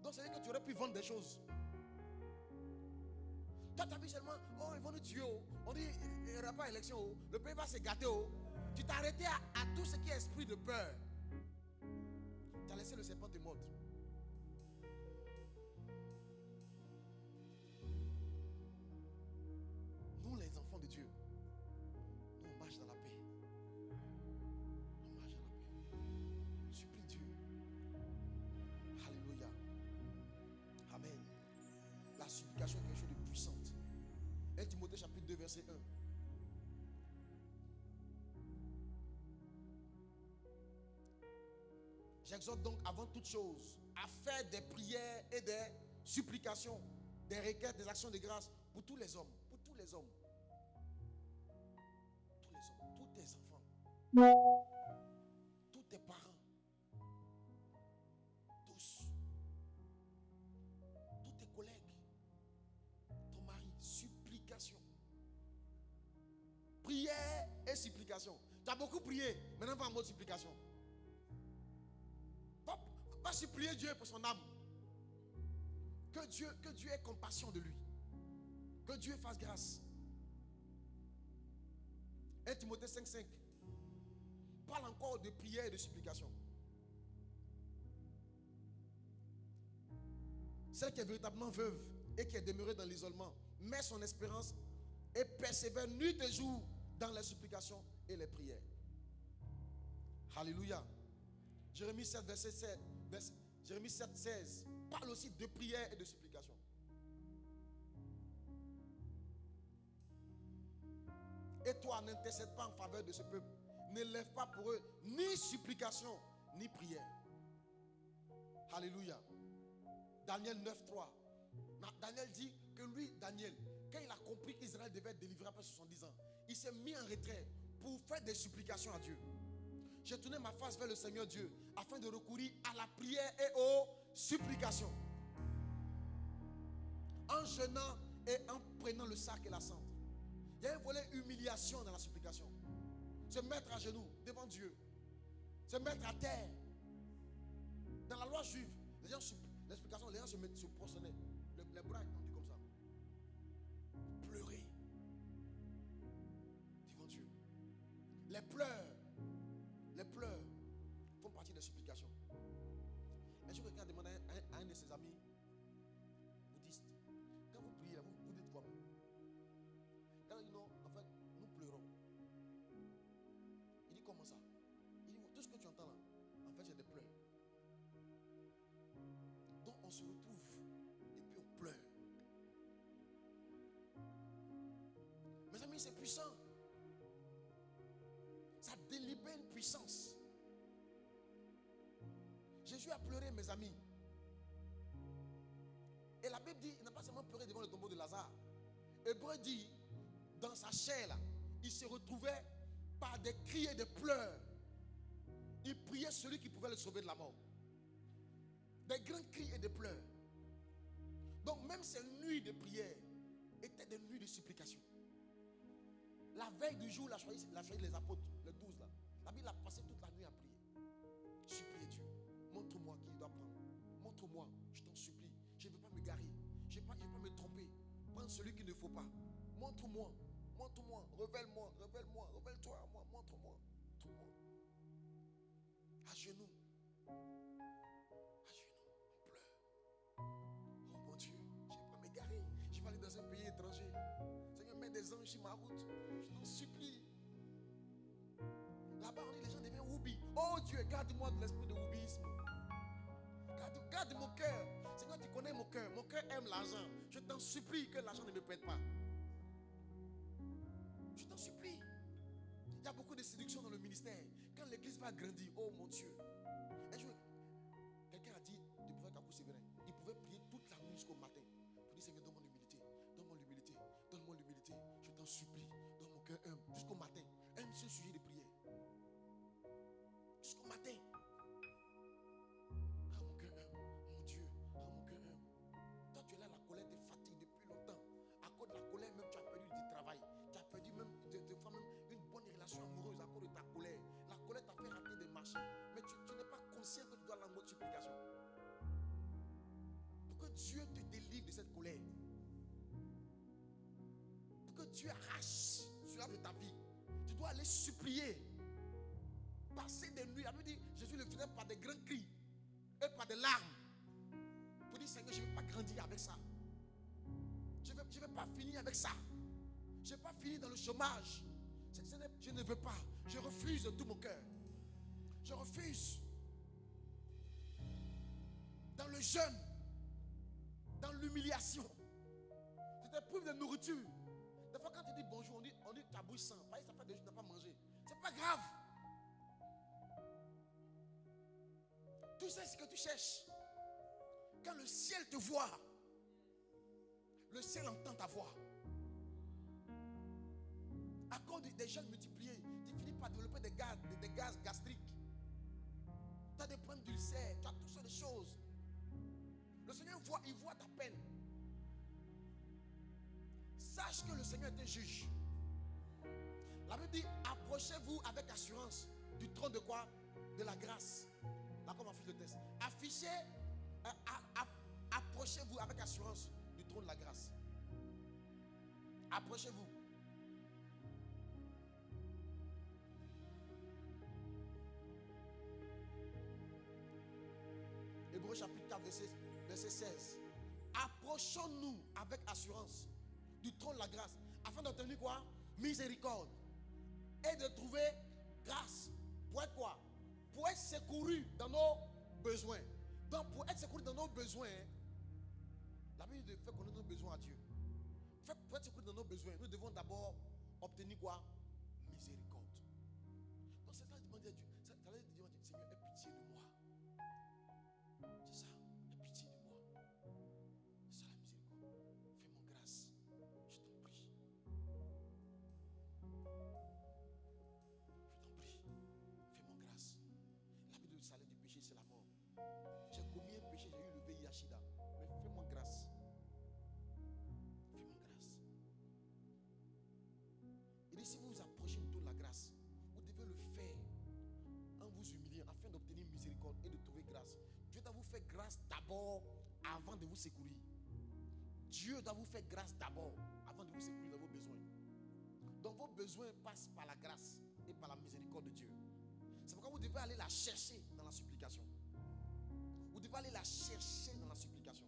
Donc, c'est-à-dire que tu aurais pu vendre des choses. Toi, tu as vu seulement, oh, ils vont nous tuer. Oh. On dit, il n'y aura pas d'élection. Oh. Le pays va se gâter. Oh. Tu t'es arrêté à tout ce qui est esprit de peur. Tu as laissé le serpent te mordre. Nous, les enfants de Dieu, nous, on marche dans la paix. On marche dans la paix. Supplie Dieu. Alléluia. Amen. La supplication est quelque chose de puissant. 1 Timothée chapitre 2 verset 1. J'exhorte donc avant toute chose à faire des prières et des supplications, des requêtes, des actions de grâce pour tous les hommes. Pour tous les hommes. Tous les hommes, tous tes enfants, tous tes parents, tous tes collègues, ton mari, supplication. Prière et supplication. Tu as beaucoup prié, maintenant va en mode supplication. Va supplier Dieu pour son âme. Que Dieu ait compassion de lui. Que Dieu fasse grâce. 1 Timothée 5,5 parle encore de prière et de supplication. Celle qui est véritablement veuve et qui est demeurée dans l'isolement met son espérance et persévère nuit et jour dans les supplications et les prières. Alléluia. Jérémie 7, verset 7. Jérémie 7, 16 parle aussi de prière et de supplication. Et toi, n'intercède pas en faveur de ce peuple. Ne lève pas pour eux ni supplication, ni prière. Alléluia. Daniel 9, 3. Daniel dit que lui, Daniel, quand il a compris qu'Israël devait être délivré après 70 ans, il s'est mis en retrait pour faire des supplications à Dieu. J'ai tourné ma face vers le Seigneur Dieu afin de recourir à la prière et aux supplications. En jeûnant et en prenant le sac et la cendre. Il y a un volet humiliation dans la supplication. Se mettre à genoux devant Dieu. Se mettre à terre. Dans la loi juive, l'explication, les gens se prosternaient. Les bras étendus comme ça. Pleurer. Devant Dieu. Les pleurs font partie des supplications. Un jour, quelqu'un a demandé à un de ses amis bouddhistes, quand vous priez, vous dites quoi? Quand il dit non, en fait, nous pleurons. Il dit comment ça? Il dit tout ce que tu entends là, en fait, c'est des pleurs. Donc on se retrouve et puis on pleure. Mes amis, c'est puissant. Ça délibère une puissance. Jésus a pleuré, mes amis. Et la Bible dit, il n'a pas seulement pleuré devant le tombeau de Lazare. Hébreu dit, dans sa chair là, il se retrouvait par des cris et des pleurs. Il priait celui qui pouvait le sauver de la mort. Des grands cris et des pleurs. Donc même ces nuits de prière étaient des nuits de supplication. La veille du jour, il a choisi les apôtres, les 12 là. La Bible a passé toute la nuit à prier. Supplier Dieu. Montre-moi qui doit prendre. Montre-moi, je t'en supplie. Je ne veux pas me garer. Je ne veux pas me tromper. Prends celui qu'il ne faut pas. Montre-moi. Montre-moi. Révèle-moi. Révèle-moi. Révèle-toi à moi. Montre-moi. Montre-moi. À genoux. À genoux. On pleure. Oh mon Dieu. Je ne vais pas me garer. Je vais aller dans un pays étranger. Seigneur, mets des anges sur ma route. Je t'en supplie. Là-bas, on dit les gens deviennent woubi. Oh Dieu, garde-moi de l'esprit de woubisme. Garde mon cœur. Seigneur, tu connais mon cœur. Mon cœur aime l'argent. Je t'en supplie que l'argent ne me prête pas. Je t'en supplie. Il y a beaucoup de séduction dans le ministère. Quand l'église va grandir, oh mon Dieu. Un jour, quelqu'un a dit, de pouvoir Kakou Sévérin, il pouvait prier toute la nuit jusqu'au matin. Pour dire, Seigneur, donne-moi l'humilité. Donne-moi l'humilité. Donne-moi l'humilité. Je t'en supplie. Donne mon cœur humble. Jusqu'au matin. Un seul sujet de prière. Jusqu'au matin. Ah mon cœur humble. Mon Dieu. Ah mon cœur humble. Toi tu es là, la colère te fatigue depuis longtemps. À cause de la colère même tu as perdu du travail. Tu as perdu même des fois même une bonne relation amoureuse à cause de ta colère. La colère t'a fait rater des marchés. Mais tu n'es pas conscient que tu dois aller en mode supplication. Pour que Dieu te délivre de cette colère. Pour que Dieu arrache cela de ta vie. Tu dois aller supplier. Passer des nuits. La Bible dit, Jésus le faisait par des grands cris et par des larmes. Pour dire, Seigneur, je ne vais pas grandir avec ça. Je ne vais pas finir avec ça. Je ne vais pas finir dans le chômage. Je ne veux pas. Je refuse de tout mon cœur. Je refuse. Dans le jeûne, dans l'humiliation. C'est des preuves de nourriture. Des fois, quand tu dis bonjour, on dit ta bouche sent. Ça fait des jours que tu n'as pas mangé. C'est pas grave. Tu sais ce que tu cherches. Quand le ciel te voit, le ciel entend ta voix. À cause des jeunes multipliés, tu finis par développer des gaz gastriques. Tu as des problèmes d'ulcère, tu as toutes sortes de choses. Le Seigneur voit, il voit ta peine. Sache que le Seigneur est un juge. La Bible dit, approchez-vous avec assurance du trône de quoi? De la grâce. Là, comme affiche le test. Approchez-vous avec assurance du trône de la grâce. Approchez-vous. Hébreux chapitre 4, verset 16. Approchons-nous avec assurance du trône de la grâce, afin d'obtenir quoi? Miséricorde. Et de trouver grâce. Pour être quoi? Pour être secouru dans nos besoins. Donc pour être secouru dans nos besoins, la Bible fait connaître nos besoins à Dieu. Pour être secouru dans nos besoins, nous devons d'abord obtenir quoi? Miséricorde. Donc c'est ça demander à Dieu. Ça allait dire à Dieu, Seigneur, aie pitié de moi. C'est ça, aie pitié de moi. C'est ça la miséricorde. Fais-moi grâce. Je t'en prie. Je t'en prie. Fais-moi grâce. La vie de salaire du péché, c'est la mort. J'ai commis un péché, j'ai eu le VIH-Sida. Mais fais-moi grâce. Fais-moi grâce. Il dit, si vous d'obtenir miséricorde et de trouver grâce. Dieu doit vous faire grâce d'abord avant de vous secourir. Dieu doit vous faire grâce d'abord avant de vous secourir dans vos besoins. Donc vos besoins passent par la grâce et par la miséricorde de Dieu. C'est pourquoi vous devez aller la chercher dans la supplication. Vous devez aller la chercher dans la supplication.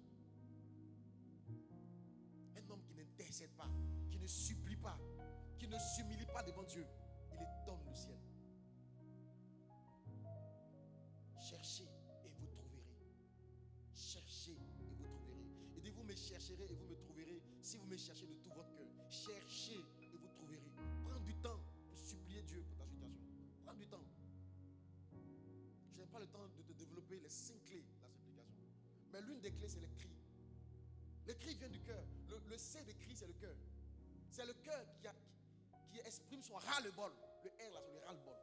Un homme qui n'intercède pas, qui ne supplie pas, qui ne s'humilie pas devant Dieu, il étonne le ciel. Cherchez et vous trouverez. Cherchez et vous trouverez. Et dit, vous me chercherez et vous me trouverez si vous me cherchez de tout votre cœur. Cherchez et vous trouverez. Prends du temps pour supplier Dieu pour ta situation. Prends du temps. Je n'ai pas le temps de te développer les 5 clés de la supplication. Mais l'une des clés, c'est le cri. Le cri vient du cœur. Le C de cri, c'est le cœur. C'est le cœur qui exprime son ras-le-bol. Le R, là, c'est le ras-le-bol.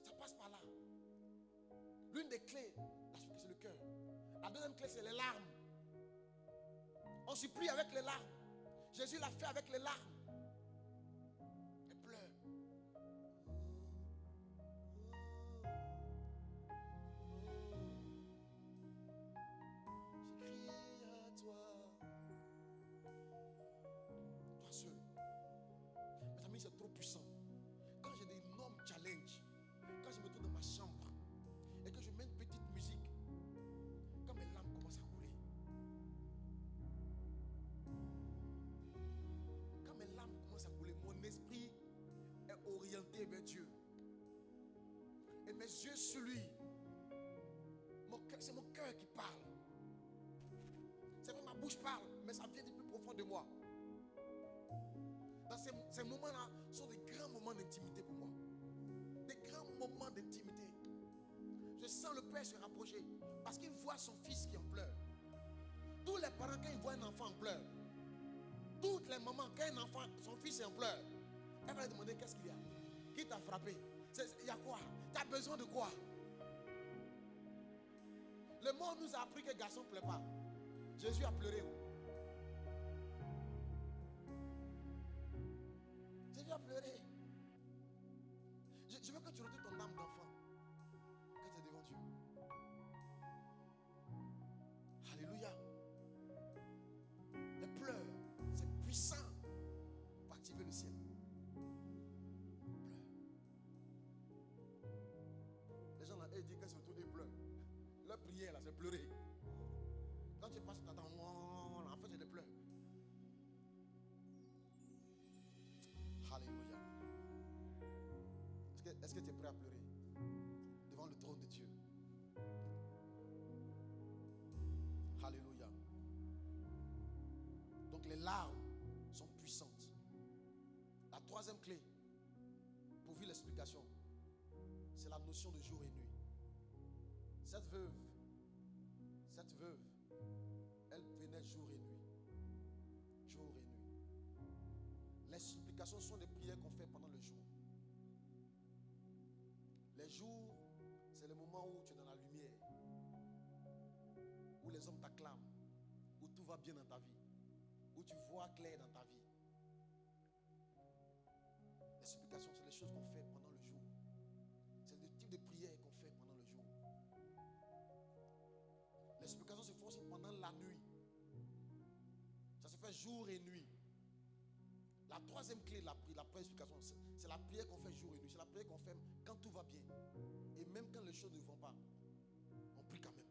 Ça passe par là. L'une des clés, c'est le cœur. La deuxième clé, c'est les larmes. On supplie avec les larmes. Jésus l'a fait avec les larmes. Les pleurs. J'écris à toi. Toi seul. Mes amis, c'est trop puissant. Quand j'ai d'énormes challenges, quand je me trouve dans ma chambre et que je mets une petite musique, quand mes larmes commencent à couler, quand mes larmes commencent à couler, mon esprit est orienté vers Dieu. Et mes yeux sur lui. C'est mon cœur qui parle. C'est vrai, ma bouche parle, mais ça vient du plus profond de moi. Dans ces moments-là, sont des grands moments d'intimité pour moi. Des grands moments d'intimité. Je sens le Père se rapprocher parce qu'il voit son fils qui en pleure. Tous les parents, quand ils voient un enfant en pleurs, toutes les mamans, quand un enfant, son fils est en pleurs, elle va lui demander qu'est-ce qu'il y a. Qui t'a frappé? Il y a quoi? Tu as besoin de quoi? Le monde nous a appris que les garçons ne pleurent pas. Jésus a pleuré. Jésus a pleuré. Je veux que tu retrouves ton âme d'enfant quand tu es devant Dieu. Alléluia. Les pleurs, c'est puissant pour activer le ciel. Pleurs. Les gens là, ils disent que c'est autour, ils pleurent. Leur prière là, c'est pleurer. Quand tu passes, tu attends, en fait, c'est des pleurs. Alléluia. Est-ce que tu es prêt à pleurer devant le trône de Dieu? Alléluia. Donc les larmes sont puissantes. La troisième clé pour vivre l'explication, c'est la notion de jour et nuit. Cette veuve, elle venait jour et nuit. Jour et nuit. Les supplications sont des prières qu'on fait pendant le jour. Les jours, c'est le moment où tu es dans la lumière, où les hommes t'acclament, où tout va bien dans ta vie, où tu vois clair dans ta vie. Les supplications, c'est les choses qu'on fait pendant le jour. C'est le type de prière qu'on fait pendant le jour. Les supplications se font aussi pendant la nuit. Ça se fait jour et nuit. La troisième clé de la prière explication, c'est la prière qu'on fait jour et nuit. C'est la prière qu'on fait quand tout va bien. Et même quand les choses ne vont pas, on prie quand même.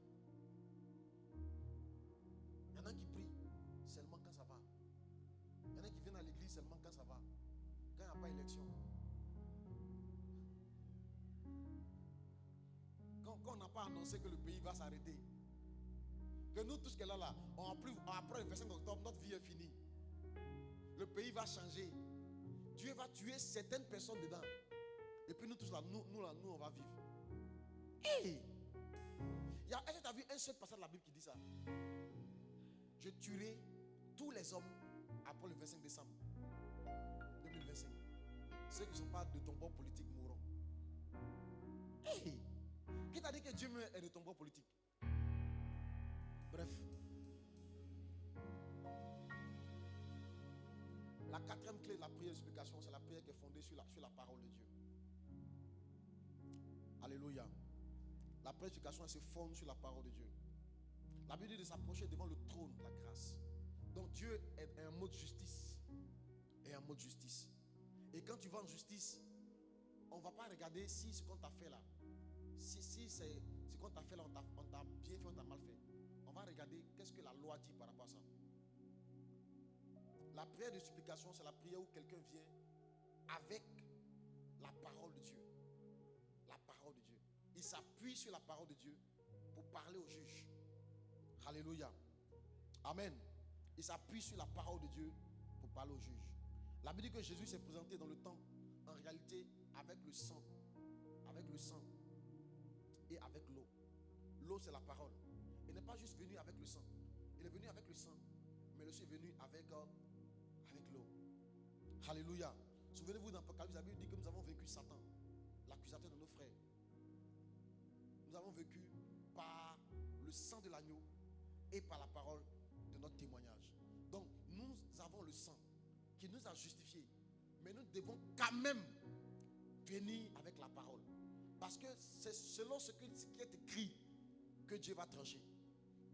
Il y en a qui prient seulement quand ça va. Il y en a qui viennent à l'église seulement quand ça va. Quand il n'y a pas d'élection. Quand on n'a pas annoncé que le pays va s'arrêter. Que nous tous qui sommes là, après le 25 octobre, notre vie est finie. Le pays va changer. Dieu va tuer certaines personnes dedans. Et puis nous tous là, nous on va vivre. Hey! Est-ce que tu as vu un seul passage de la Bible qui dit ça? Je tuerai tous les hommes après le 25 décembre 2025. Ceux qui ne sont pas de ton bord politique mourront. Hey! Qui t'a dit que Dieu est de ton bord politique? Bref. La quatrième clé de la prière d'explication, c'est la prière qui est fondée sur la parole de Dieu. Alléluia. La prédication, elle se fonde sur la parole de Dieu. La Bible dit de s'approcher devant le trône de la grâce. Donc Dieu est un mode justice. Et un mode justice. Et quand tu vas en justice, on ne va pas regarder si ce qu'on t'a fait là, si c'est ce qu'on t'a fait là, on t'a bien fait, on t'a mal fait. On va regarder qu'est-ce que la loi dit par rapport à ça. La prière de supplication, c'est la prière où quelqu'un vient avec la parole de Dieu. La parole de Dieu. Il s'appuie sur la parole de Dieu pour parler au juge. Alléluia. Amen. Il s'appuie sur la parole de Dieu pour parler au juge. La Bible dit que Jésus s'est présenté dans le temple, en réalité, avec le sang. Avec le sang. Et avec l'eau. L'eau, c'est la parole. Il n'est pas juste venu avec le sang. Il est venu avec le sang, mais il est aussi venu avec l'eau. Alléluia. Souvenez-vous dans l'Apocalypse, la Bible dit que nous avons vaincu Satan, l'accusateur de nos frères. Nous avons vécu par le sang de l'agneau et par la parole de notre témoignage. Donc, nous avons le sang qui nous a justifiés. Mais nous devons quand même venir avec la parole. Parce que c'est selon ce qui est écrit que Dieu va trancher.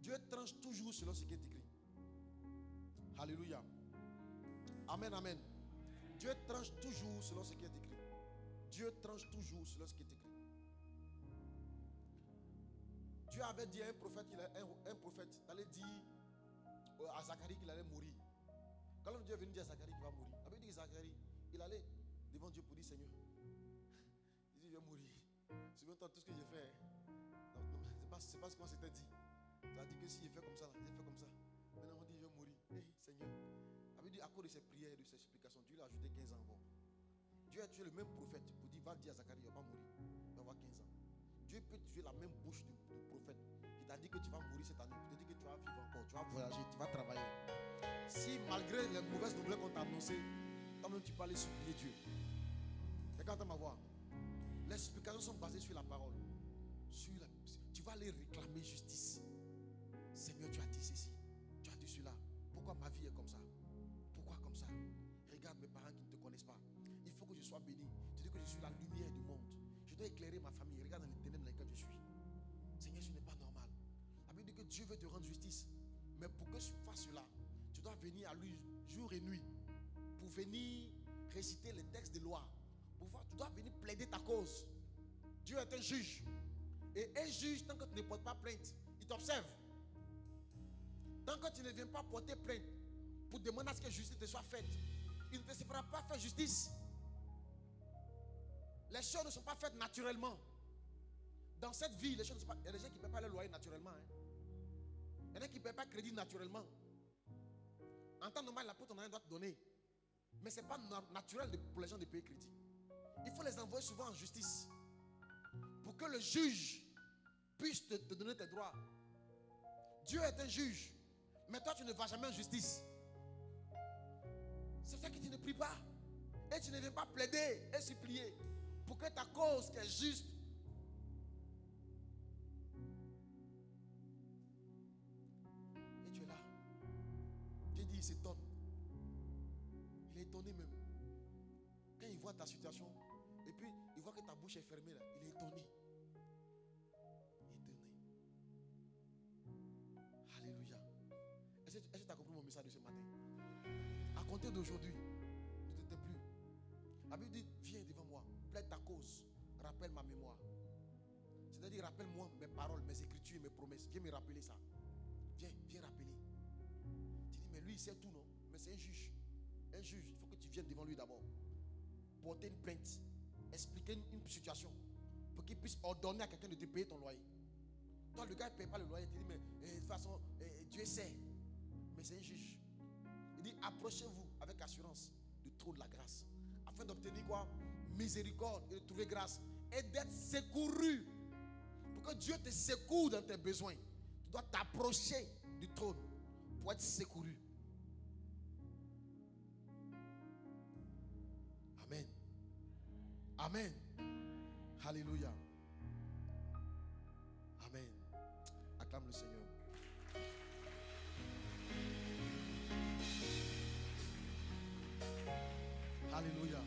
Dieu tranche toujours selon ce qui est écrit. Alléluia. Amen, amen. Dieu tranche toujours selon ce qui est écrit. Dieu tranche toujours selon ce qui est écrit. Dieu avait dit à un prophète d'aller dire à Zacharie qu'il allait mourir. Quand Dieu est venu dire à Zacharie qu'il va mourir, il avait dit à Zacharie, il allait devant Dieu pour dire Seigneur, il dit je vais mourir. Souviens-toi tout ce que j'ai fait. Non, c'est pas ce qu'on s'était dit. Tu as dit que si j'ai fait comme ça, j'ai fait comme ça. Maintenant on dit je vais mourir. Hey, Seigneur. Il avait dit à cause de ses prières et de ses supplications, Dieu l'a ajouté 15 ans encore. Dieu a tué le même prophète pour dire va dire à Zacharie, il ne va pas mourir. Il va avoir 15 ans. Dieu peut tuer la même bouche du prophète qui t'a dit que tu vas mourir cette année, qui t'a dit que tu vas vivre encore, tu vas voyager, tu vas travailler. Si malgré les mauvaises nouvelles qu'on t'a annoncées, toi-même tu peux aller supplier Dieu. Regarde ma voix. Les supplications sont basées sur la parole. Tu vas aller réclamer justice. Seigneur, tu as dit ceci, tu as dit cela. Pourquoi ma vie est comme ça? Pourquoi comme ça? Regarde mes parents qui ne te connaissent pas. Il faut que je sois béni. Tu dis que je suis la lumière du monde. Je dois éclairer ma famille. Regarde dans les ténèbres dans lesquelles je suis. Seigneur, ce n'est pas normal. La Bible dit que Dieu veut te rendre justice. Mais pour que tu fasses cela, tu dois venir à lui jour et nuit. Pour venir réciter les textes de loi. Tu dois venir plaider ta cause. Dieu est un juge. Et un juge, tant que tu ne portes pas plainte, il t'observe. Tant que tu ne viens pas porter plainte pour demander à ce que justice te soit faite, il ne te fera pas faire justice. Les choses ne sont pas faites naturellement. Dans cette vie, les choses ne sont pas. Il y a des gens qui ne paient pas le loyer naturellement. Il y en a qui ne paient pas crédit naturellement. En temps normal, l'apôtre en doit te donner. Mais ce n'est pas naturel pour les gens de payer crédit. Il faut les envoyer souvent en justice. Pour que le juge puisse te donner tes droits. Dieu est un juge. Mais toi, tu ne vas jamais en justice. C'est ça que tu ne pries pas. Et tu ne viens pas plaider et supplier. Pour que ta cause qui est juste. Et tu es là. Dieu dit, il s'étonne. Il est étonné même. Quand il voit ta situation, et puis il voit que ta bouche est fermée là, il est étonné. Alléluia. Est-ce que tu as compris mon message de ce matin? À compter d'aujourd'hui, ne te tais plus. La Bible dit, viens devant moi, plaide ta cause, rappelle ma mémoire. C'est-à-dire, rappelle-moi mes paroles, mes écritures, mes promesses. Viens me rappeler ça. Viens rappeler. Tu dis, mais lui, il sait tout, non? Mais c'est un juge. Un juge, il faut que tu viennes devant lui d'abord. Porter une plainte, expliquer une situation, pour qu'il puisse ordonner à quelqu'un de te payer ton loyer. Toi, le gars ne paye pas le loyer. Tu dis, mais de toute façon, Dieu sait. Mais c'est un juge. Il dit, approchez-vous avec assurance du trône de la grâce. Afin d'obtenir quoi? Miséricorde et de trouver grâce. Et d'être secouru. Pour que Dieu te secoue dans tes besoins. Tu dois t'approcher du trône pour être secouru. Amen. Amen. Alléluia. Amen. Acclame le Seigneur. Alléluia.